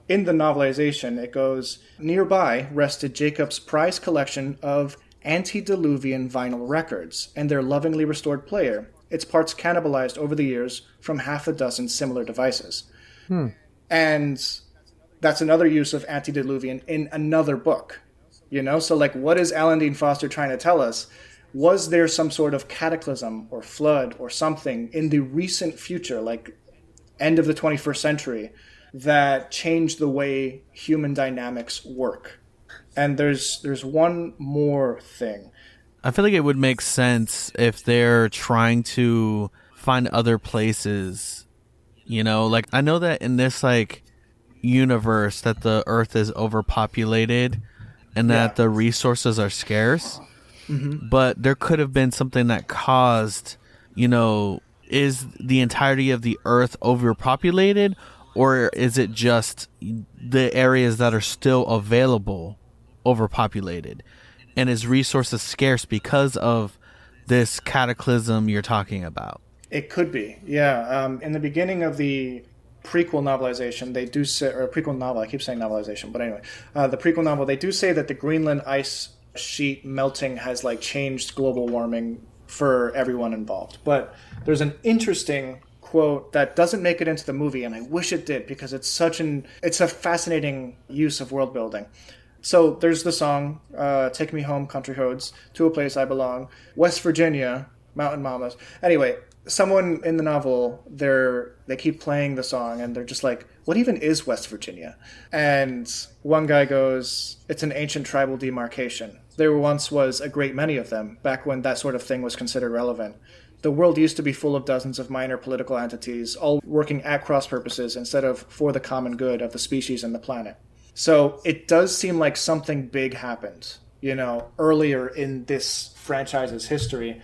In the novelization, it goes, nearby rested Jacob's prized collection of antediluvian vinyl records and their lovingly restored player, its parts cannibalized over the years from half a dozen similar devices. And that's another use of antediluvian in another book. So like, what is Alan Dean Foster trying to tell us? Was there some sort of cataclysm or flood or something in the recent future, like end of the 21st century, that changed the way human dynamics work? And there's one more thing. I feel like it would make sense if they're trying to find other places, like I know that in this like universe that the Earth is overpopulated and that the resources are scarce. Mm-hmm. But there could have been something that caused, is the entirety of the Earth overpopulated, or is it just the areas that are still available overpopulated? And is resources scarce because of this cataclysm you're talking about? It could be, yeah. In the beginning of the prequel novelization, they do say, or prequel novel, I keep saying novelization, but anyway, the prequel novel, they do say that the Greenland ice sheet melting has like changed global warming for everyone involved. But there's an interesting quote that doesn't make it into the movie, and I wish it did because it's a fascinating use of world building. So there's the song, Take Me Home, Country Roads, to a Place I Belong, West Virginia, Mountain Mamas. Anyway, someone in the novel, they keep playing the song, and they're just like, what even is West Virginia? And one guy goes, it's an ancient tribal demarcation. There once was a great many of them, back when that sort of thing was considered relevant. the world used to be full of dozens of minor political entities, all working at cross purposes instead of for the common good of the species and the planet. So it does seem like something big happened, earlier in this franchise's history.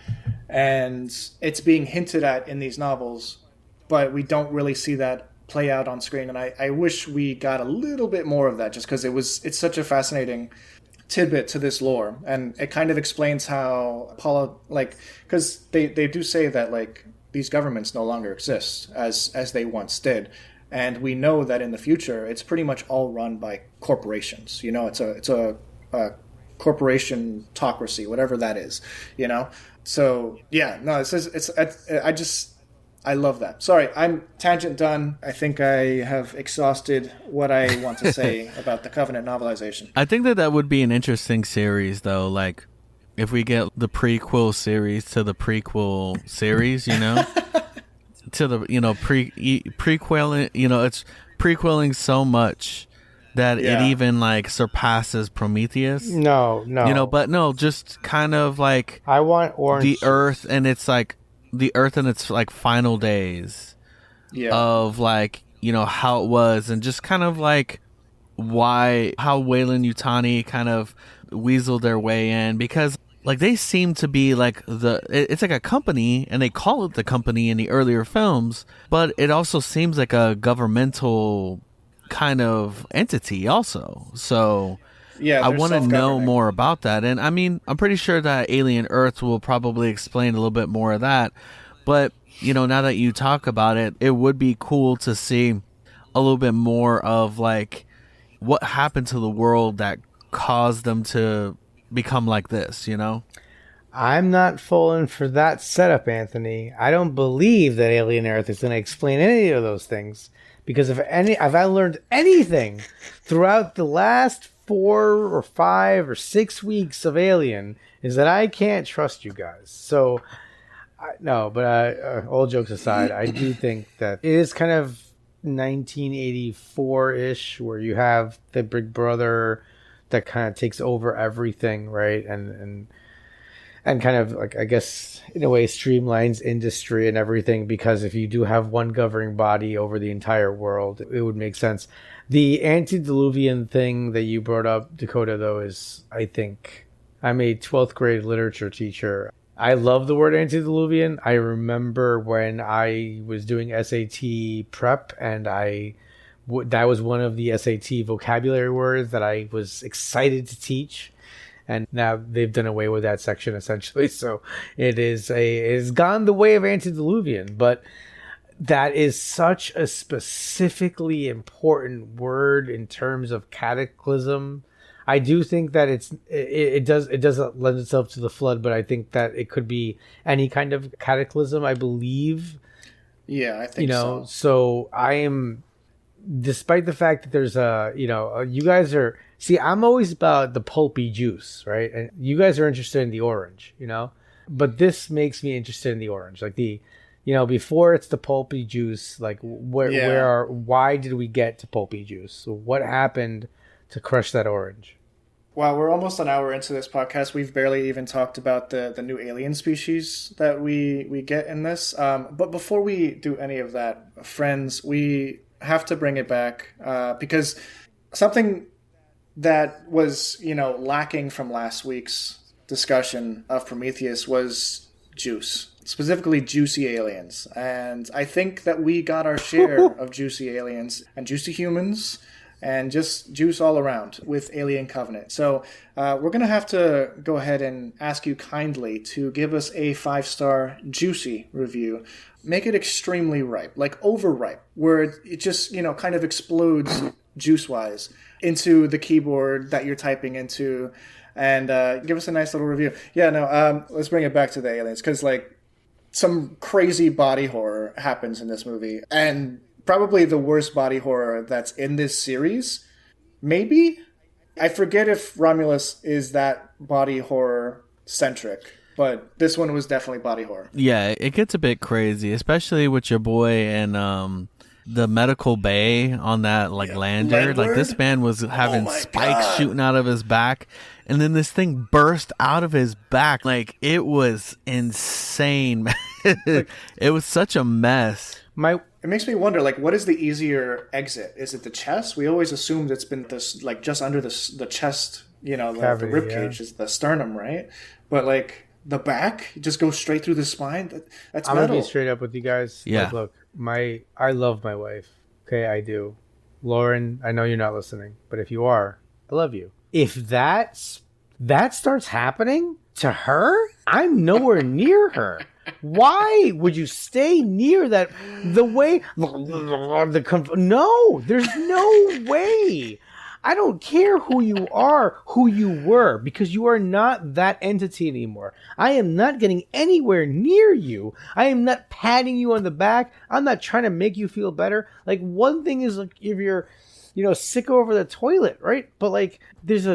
And it's being hinted at in these novels, but we don't really see that play out on screen. And I wish we got a little bit more of that, just because it's such a fascinating tidbit to this lore, and it kind of explains how because they do say that these governments no longer exist as they once did, and we know that in the future it's pretty much all run by corporations. It's a corporation-tocracy, whatever that is. So yeah, no, I love that. Sorry, I'm tangent done. I think I have exhausted what I want to say about the Covenant novelization. I think that would be an interesting series, though. Like, if we get the prequel series to the prequel series, to the prequel, it's prequeling so much that it even surpasses Prometheus. No. But no, just kind of like I want orange. The Earth, and it's the Earth in its final days of how it was, and just kind of how Weyland-Yutani kind of weaseled their way in, because they seem to be it's like a company, and they call it the company in the earlier films, but it also seems like a governmental kind of entity also. So I want to know more about that. And I mean, I'm pretty sure that Alien Earth will probably explain a little bit more of that. But, now that you talk about it, it would be cool to see a little bit more of what happened to the world that caused them to become like this, I'm not falling for that setup, Anthony. I don't believe that Alien Earth is going to explain any of those things. Because if I learned anything throughout the last 4 or 5 or 6 weeks of Alien, is that I can't trust you guys. So, all jokes aside, I do think that it is kind of 1984-ish, where you have the big brother that kind of takes over everything, right? And kind of I guess in a way streamlines industry and everything, because if you do have one governing body over the entire world, it would make sense. The antediluvian thing that you brought up, Dakota, though, is, I think, I'm a 12th grade literature teacher. I love the word antediluvian. I remember when I was doing SAT prep, and that was one of the SAT vocabulary words that I was excited to teach. And now they've done away with that section, essentially. So it has gone the way of antediluvian. But that is such a specifically important word in terms of cataclysm. I do think that it doesn't lend itself to the flood, but I think that it could be any kind of cataclysm, I believe. Yeah, I think so. So I am, despite the fact that there's you guys are. See, I'm always about the pulpy juice, right? And you guys are interested in the orange, But this makes me interested in the orange. Before it's the pulpy juice, why did we get to pulpy juice? So what happened to crush that orange? Wow, we're almost an hour into this podcast. We've barely even talked about the new alien species that we get in this. But before we do any of that, friends, we have to bring it back because something that was, lacking from last week's discussion of Prometheus was juice, specifically juicy aliens. And I think that we got our share of juicy aliens and juicy humans and just juice all around with Alien Covenant. So we're going to have to go ahead and ask you kindly to give us a 5-star juicy review. Make it extremely ripe, like overripe, where it just, kind of explodes juice-wise into the keyboard that you're typing into, and give us a nice little review. Let's bring it back to the aliens, because some crazy body horror happens in this movie, and probably the worst body horror that's in this series. Maybe? I forget if Romulus is that body horror centric, but this one was definitely body horror. Yeah, it gets a bit crazy, especially with your boy and the medical bay on that lander. This man was having spikes shooting out of his back, and then this thing burst out of his back. It was insane, man. It was such a mess. It makes me wonder, like, what is the easier exit? Is it the chest? We always assumed it's been this, like, just under the chest, you know, the rib cage is the sternum, right? But like the back, you just go straight through the spine. That's I'm metal. gonna be straight up with you guys. Yeah. Like, look, I love my wife. Okay, I do. Lauren, I know you're not listening, but if you are, I love you. If that starts happening to her, I'm nowhere near her. Why would you stay near that? The way no, there's no way. I don't care who you are, who you were, because you are not that entity anymore. I am not getting anywhere near you. I am not patting you on the back. I'm not trying to make you feel better. Like, one thing is, like, if you're, you know, sick over the toilet, right? But like, there's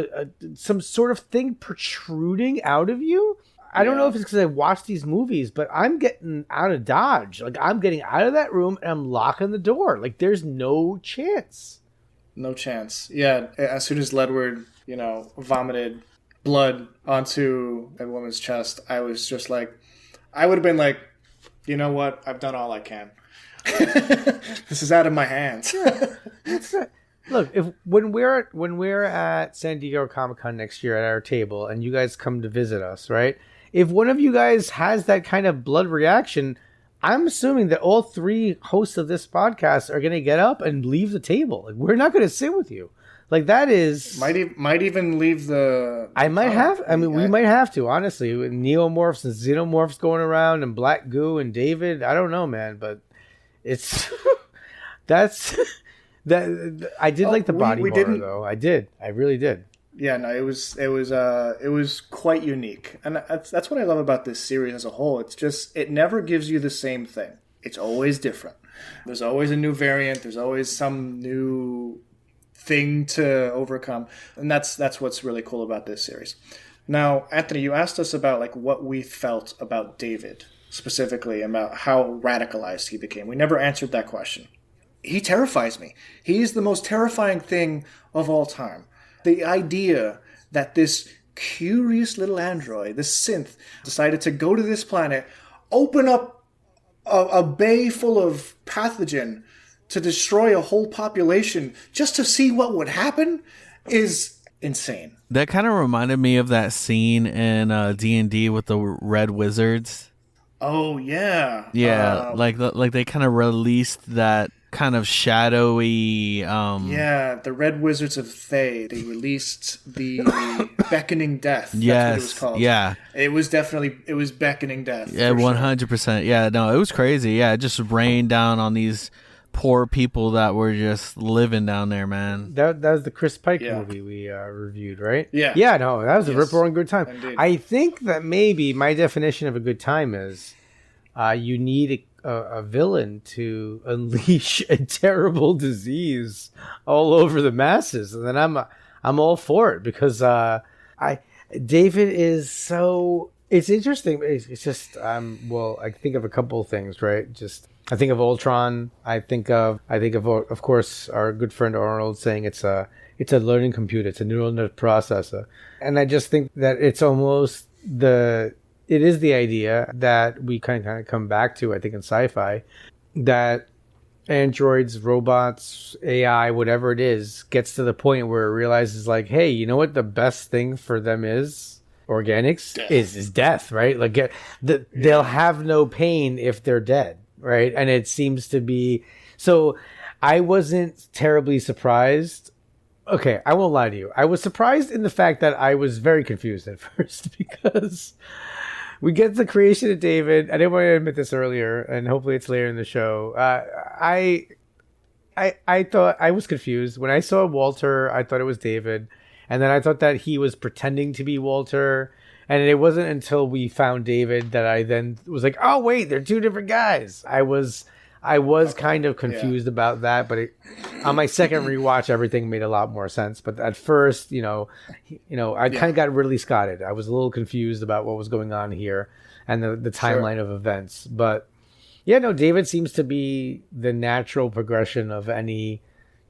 some sort of thing protruding out of you. I don't know if it's because I watched these movies, but I'm getting out of Dodge. Like, I'm getting out of that room and I'm locking the door. Like, there's no chance. No chance. Yeah, as soon as Ledward, you know, vomited blood onto a woman's chest, I was just like, I would have been like, you know what? I've done all I can. This is out of my hands. Look, when we're at San Diego Comic-Con next year at our table and you guys come to visit us, right? If one of you guys has that kind of blood reaction, I'm assuming that all three hosts of this podcast are going to get up and leave the table. Like, we're not going to sit with you. Like, that is... Might even leave the... I might have... I mean, we might have to, honestly. With neomorphs and xenomorphs going around and Black Goo and David. I don't know, man, but it's... That's... that I did like the body horror, though. I did. I really did. Yeah, no, it was quite unique, and that's what I love about this series as a whole. It's just, it never gives you the same thing. It's always different. There's always a new variant. There's always some new thing to overcome, and that's what's really cool about this series. Now, Anthony, you asked us about like what we felt about David specifically, about how radicalized he became. We never answered that question. He terrifies me. He's the most terrifying thing of all time. The idea that this curious little android, this synth, decided to go to this planet, open up a bay full of pathogen to destroy a whole population just to see what would happen is insane. That kind of reminded me of that scene in D&D with the red wizards. Oh, yeah. Yeah, like they kind of released that kind of shadowy the Red Wizards of Thay. They released the Beckoning Death. That's yes, what it was called. Yeah. It was Beckoning Death. Yeah, 100%. Yeah, no, it was crazy. Yeah, it just rained down on these poor people that were just living down there, man. That was the Chris Pike movie we reviewed, right? Yeah. Yeah, no, that was a rip-roaring good time. Indeed. I think that maybe my definition of a good time is you need a villain to unleash a terrible disease all over the masses, and then I'm all for it, because David is so... It's interesting. It's just I think of a couple of things, right? Just I think of Ultron. I think of course our good friend Arnold saying it's a learning computer, it's a neural net processor, and I just think that it's almost it is the idea that we kind of come back to, I think, in sci-fi, that androids, robots, AI, whatever it is, gets to the point where it realizes, like, hey, you know what the best thing for them is? Organics is death, right? Like, they'll have no pain if they're dead, right? And it seems to be... So I wasn't terribly surprised. Okay, I won't lie to you. I was surprised in the fact that I was very confused at first, because... We get the creation of David. I didn't want to admit this earlier, and hopefully it's later in the show. I thought I was confused. When I saw Walter, I thought it was David. And then I thought that he was pretending to be Walter. And it wasn't until we found David that I then was like, oh, wait, they're two different guys. I was kind of confused about that, but on my second rewatch, everything made a lot more sense. But at first, I kind of got Ridley Scotted. I was a little confused about what was going on here and the timeline of events. But yeah, no, David seems to be the natural progression of any,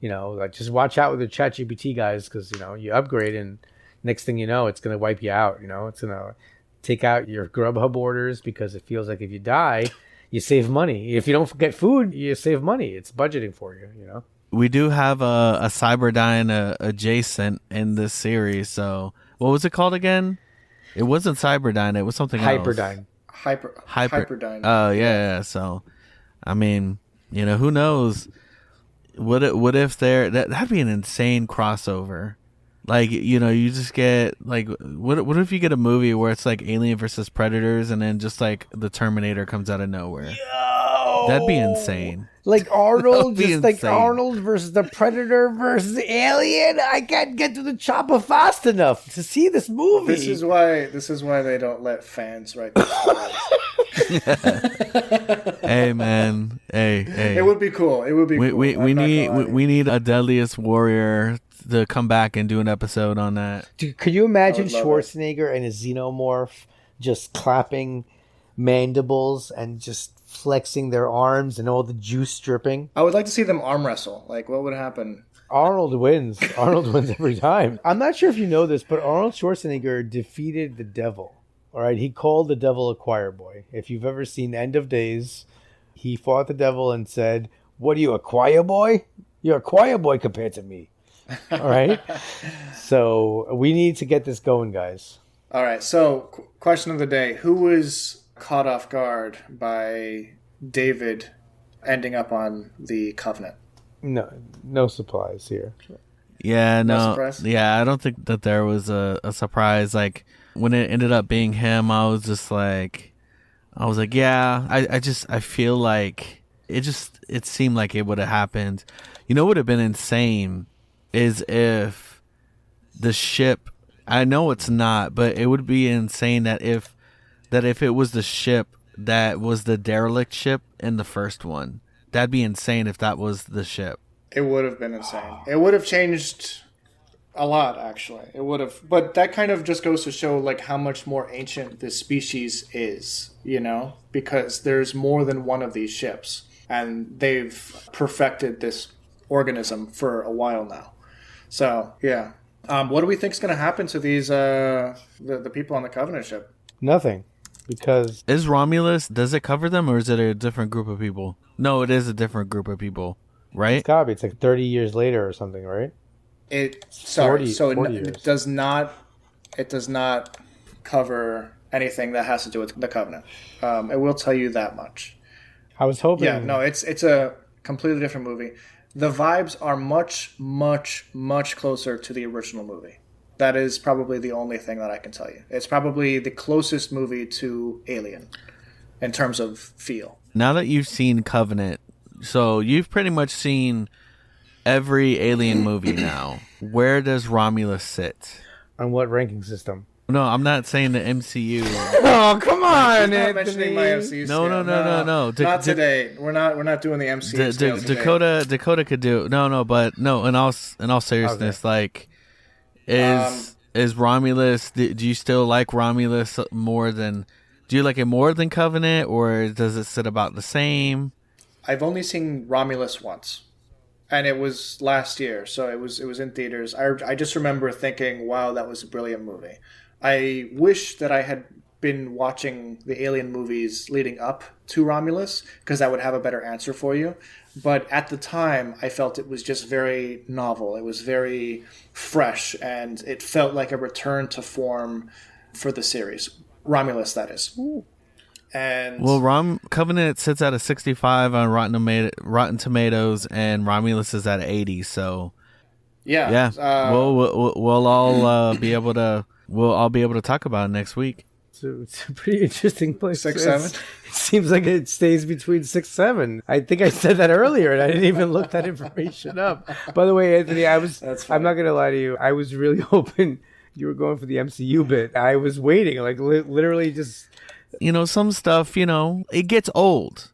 like, just watch out with the ChatGPT guys, because you upgrade and next thing you know, it's going to wipe you out. It's going to take out your Grubhub orders because it feels like if you die, you save money. If you don't get food, you save money. It's budgeting for you, you know? We do have a Cyberdyne adjacent in this series. So what was it called again? It wasn't Cyberdyne. It was something Hyperdyne. else. Hyperdyne. Oh, yeah. So, I mean, you know, who knows? What if that'd be an insane crossover. Like, you know, you just get like what if you get a movie where it's like Alien versus Predators and then just like the Terminator comes out of nowhere? Yo! That'd be insane. Like Arnold, That'd be just like insane. Arnold versus the Predator versus Alien. I can't get to the chopper fast enough to see this movie. This is why they don't let fans write the stories. Hey man, hey. It would be cool. It would be cool. We need a Deadliest Warrior to come back and do an episode on that. Dude, could you imagine I would love Schwarzenegger and a xenomorph just clapping mandibles and just flexing their arms and all the juice dripping? I would like to see them arm wrestle. Like, what would happen? Arnold wins. Arnold wins every time. I'm not sure if you know this, but Arnold Schwarzenegger defeated the devil. All right, he called the devil a choir boy. If you've ever seen End of Days, he fought the devil and said, "What are you, a choir boy? You're a choir boy compared to me." All right. So we need to get this going, guys. All right. So, question of the day: who was caught off guard by David ending up on the Covenant? No surprise here. Yeah, No surprise? Yeah, I don't think that there was a surprise. Like when it ended up being him, I was like, yeah. I feel like it seemed like it would have happened. You know, what would have been insane is if the ship. I know it's not, but it would be insane that if it was the ship that was the derelict ship in the first one. That'd be insane if that was the ship. It would have been insane. It would have changed a lot, actually. It would have. But that kind of just goes to show like how much more ancient this species is, you know? Because there's more than one of these ships. And they've perfected this organism for a while now. So, yeah. What do we think is going to happen to these the people on the Covenant ship? Nothing. Because is Romulus, does it cover them or is it a different group of people? No, it is a different group of people, right? It's gotta be. It's like 30 years later or something, right? It does not cover anything that has to do with the Covenant. It will tell you that much. I was hoping. Yeah, no, it's a completely different movie. The vibes are much, much, much closer to the original movie. That is probably the only thing that I can tell you. It's probably the closest movie to Alien in terms of feel. Now that you've seen Covenant, so you've pretty much seen every Alien movie now. Where does Romulus sit? On what ranking system? No, I'm not saying the MCU. Oh, come on, I'm not mentioning my MCU. No. Not today. We're not doing the MCU. Dakota could do but in all seriousness, okay. Like is Romulus? Do you still like Romulus more than? Do you like it more than Covenant, or does it sit about the same? I've only seen Romulus once, and it was last year, so it was in theaters. I just remember thinking, "Wow, that was a brilliant movie." I wish that I had been watching the Alien movies leading up to Romulus, because that would have a better answer for you. But at the time, I felt it was just very novel. It was very fresh, and it felt like a return to form for the series. Romulus, that is. Ooh. And Covenant sits at a 65 on Rotten Tomatoes, and Romulus is at 80. So yeah. We'll all be able to talk about it next week. So it's a pretty interesting place. 6-7. It seems like it stays between 6-7. I think I said that earlier, and I didn't even look that information up. By the way, Anthony, I'm not gonna lie to you. I was really hoping you were going for the MCU bit. I was waiting, like literally just. Some stuff, it gets old.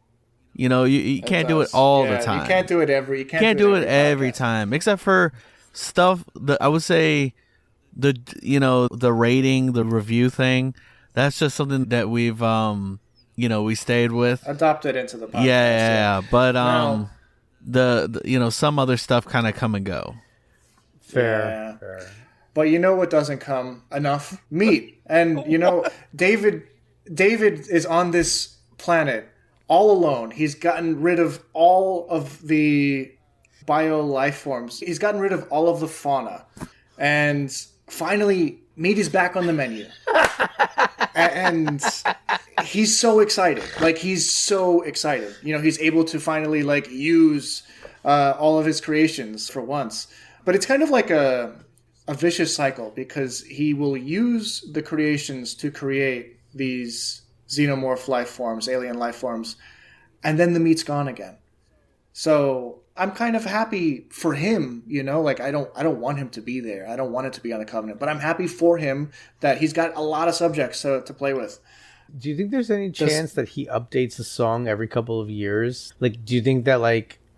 You can't do it all the time. You can't do it every. You can't do it every time, except for stuff that I would say the rating, the review thing. That's just something that we've we stayed with, adopted into the podcast. Yeah. But the some other stuff kind of come and go. Fair. But you know what doesn't come? Enough meat. And, David is on this planet all alone. He's gotten rid of all of the bio life forms. He's gotten rid of all of the fauna. And finally, meat is back on the menu. And he's so excited. He's so excited. He's able to finally, use all of his creations for once. But it's kind of like a vicious cycle, because he will use the creations to create these xenomorph life forms, alien life forms, and then the meat's gone again. So I'm kind of happy for him, I don't want him to be there. I don't want it to be on the Covenant, but I'm happy for him that he's got a lot of subjects to play with. Do you think there's any chance that he updates the song every couple of years? Do you think that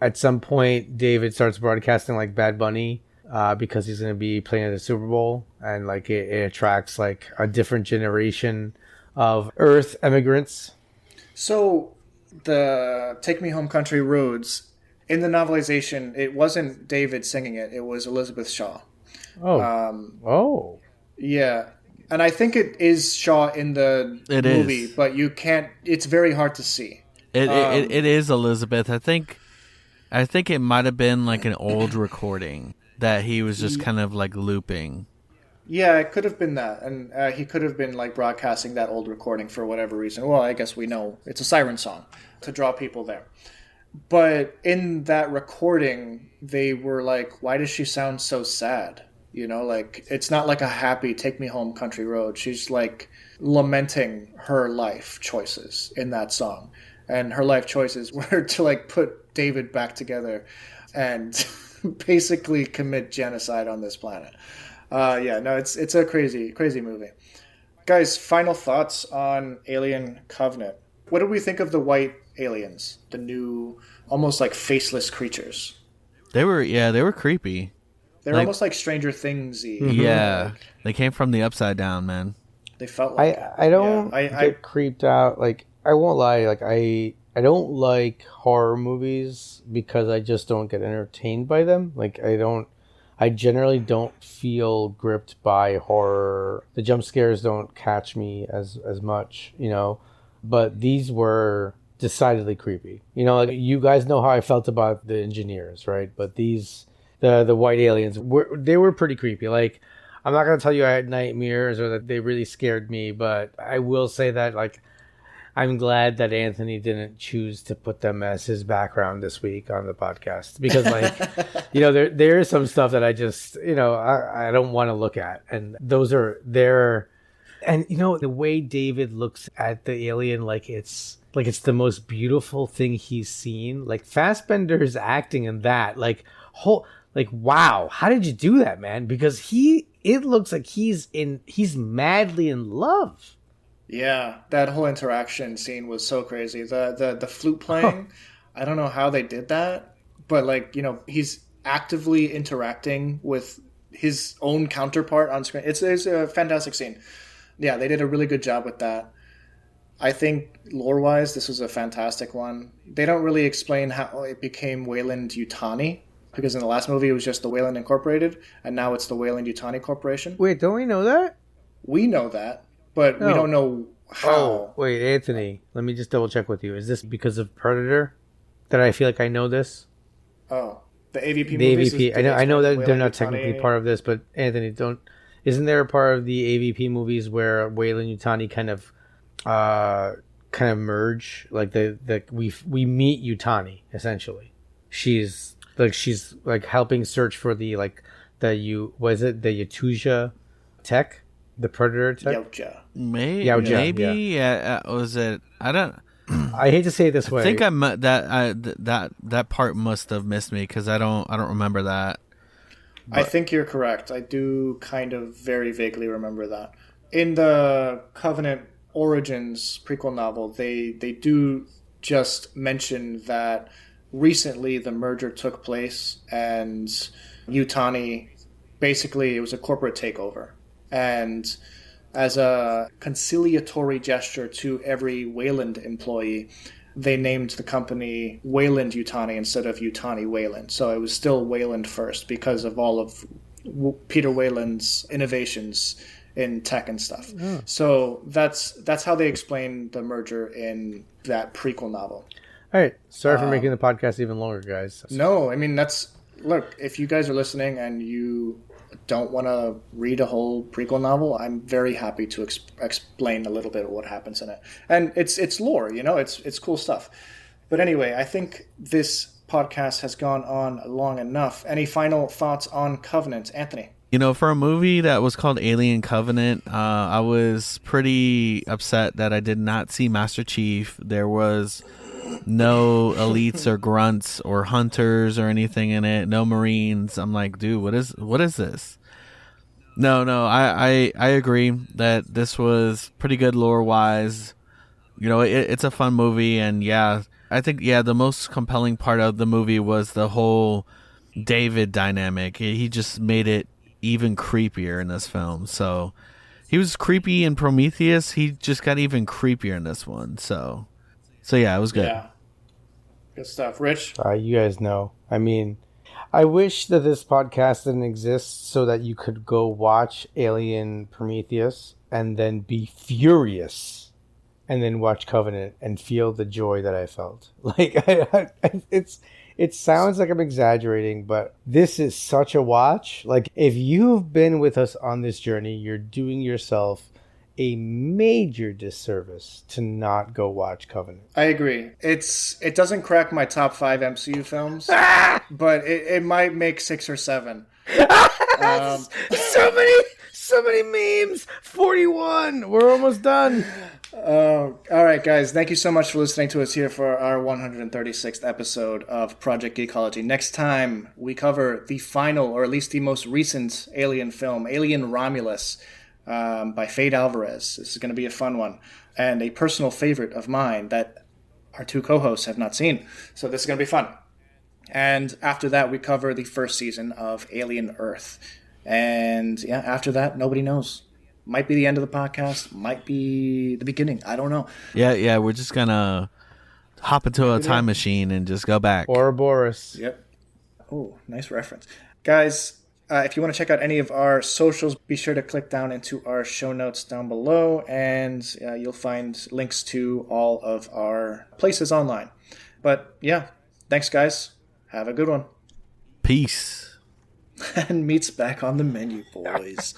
at some point David starts broadcasting Bad Bunny because he's going to be playing at the Super Bowl, and it attracts a different generation of Earth immigrants? So the Take Me Home Country Roads, in the novelization, it wasn't David singing it. It was Elizabeth Shaw. Oh. Yeah. And I think it is Shaw in the movie, but you can't. It's very hard to see. It is Elizabeth. I think it might have been an old recording that he was just kind of looping. Yeah, it could have been that, and he could have been broadcasting that old recording for whatever reason. Well, I guess we know it's a siren song to draw people there. But in that recording, they were why does she sound so sad? It's not a happy Take Me Home Country Road. She's lamenting her life choices in that song. And her life choices were to put David back together and basically commit genocide on this planet. It's a crazy, crazy movie. Guys, final thoughts on Alien Covenant. What do we think of the white aliens? The new, almost faceless creatures. They were creepy. They're almost like Stranger Things-y. Yeah, they came from the upside down, man. They felt I don't get creeped out. I won't lie. I don't like horror movies because I just don't get entertained by them. I generally don't feel gripped by horror. The jump scares don't catch me as much, But these were decidedly creepy. You guys know how I felt about the engineers, right? But these, the white aliens, they were pretty creepy. I'm not going to tell you I had nightmares or that they really scared me, but I will say that, I'm glad that Anthony didn't choose to put them as his background this week on the podcast, because there is some stuff that I just, I don't want to look at. And those are there. And, the way David looks at the alien, it's the most beautiful thing he's seen. Fassbender's acting in that, wow, how did you do that, man? Because it looks like he's madly in love. Yeah, that whole interaction scene was so crazy. The flute playing, I don't know how they did that, but he's actively interacting with his own counterpart on screen. It's a fantastic scene. Yeah, they did a really good job with that. I think lore-wise, this was a fantastic one. They don't really explain how it became Weyland-Yutani, because in the last movie it was just the Weyland Incorporated, and now it's the Weyland-Yutani Corporation. Wait, don't we know that? We know that. But we don't know how. Oh, wait, Anthony, let me just double check with you. Is this because of Predator that I feel like I know this? Oh, the AVP movies? The AVP. I know that they're not technically part of this, but Anthony, isn't there a part of the AVP movies where Weyland-Yutani kind of merge? We meet Yutani, essentially. She's helping search for the Yakuza tech? The Predator tech? Yautja. Maybe. Yeah. Was it? I don't. I hate to say it this way. I think that part must have missed me because I don't remember that. But I think you're correct. I do kind of very vaguely remember that. In the Covenant Origins prequel novel, they do just mention that recently the merger took place and Yutani, basically it was a corporate takeover. And as a conciliatory gesture to every Weyland employee, they named the company Weyland-Yutani instead of Yutani Weyland. So it was still Weyland first because of all of Peter Weyland's innovations in tech and stuff. So that's how they explain the merger in that prequel novel. All right. Sorry for making the podcast even longer, guys. No, I mean, look, if you guys are listening and you don't want to read a whole prequel novel, I'm very happy to explain a little bit of what happens in it. And it's lore, it's cool stuff. But anyway, I think this podcast has gone on long enough. Any final thoughts on Covenant, Anthony? For a movie that was called Alien Covenant, I was pretty upset that I did not see Master Chief. There was no elites or grunts or hunters or anything in it. No Marines. I'm like, dude, what is this? No, I agree that this was pretty good lore wise. It's a fun movie, and I think the most compelling part of the movie was the whole David dynamic. He just made it even creepier in this film. So he was creepy in Prometheus. He just got even creepier in this one. So yeah, it was good. Yeah. Good stuff. Rich? You guys know. I mean, I wish that this podcast didn't exist so that you could go watch Alien Prometheus and then be furious and then watch Covenant and feel the joy that I felt. Like, it sounds like I'm exaggerating, but this is such a watch. Like, if you've been with us on this journey, you're doing yourself a major disservice to not go watch Covenant. I agree. It doesn't crack my top 5 MCU films, but it might make 6 or 7. So many memes. 41. We're almost done. All right, guys. Thank you so much for listening to us here for our 136th episode of Project Geekology. Next time, we cover the final, or at least the most recent Alien film, Alien Romulus, by Fade Alvarez. This is going to be a fun one, and a personal favorite of mine that our 2 co-hosts have not seen. So this is going to be fun. And after that, we cover the first season of Alien Earth. And after that, nobody knows. Might be the end of the podcast. Might be the beginning. I don't know. Yeah. We're just gonna hop into a time machine and just go back. Ouroboros. Yep. Oh, nice reference, guys. If you want to check out any of our socials, be sure to click down into our show notes down below, and you'll find links to all of our places online. But thanks, guys. Have a good one. Peace. And meat's back on the menu, boys.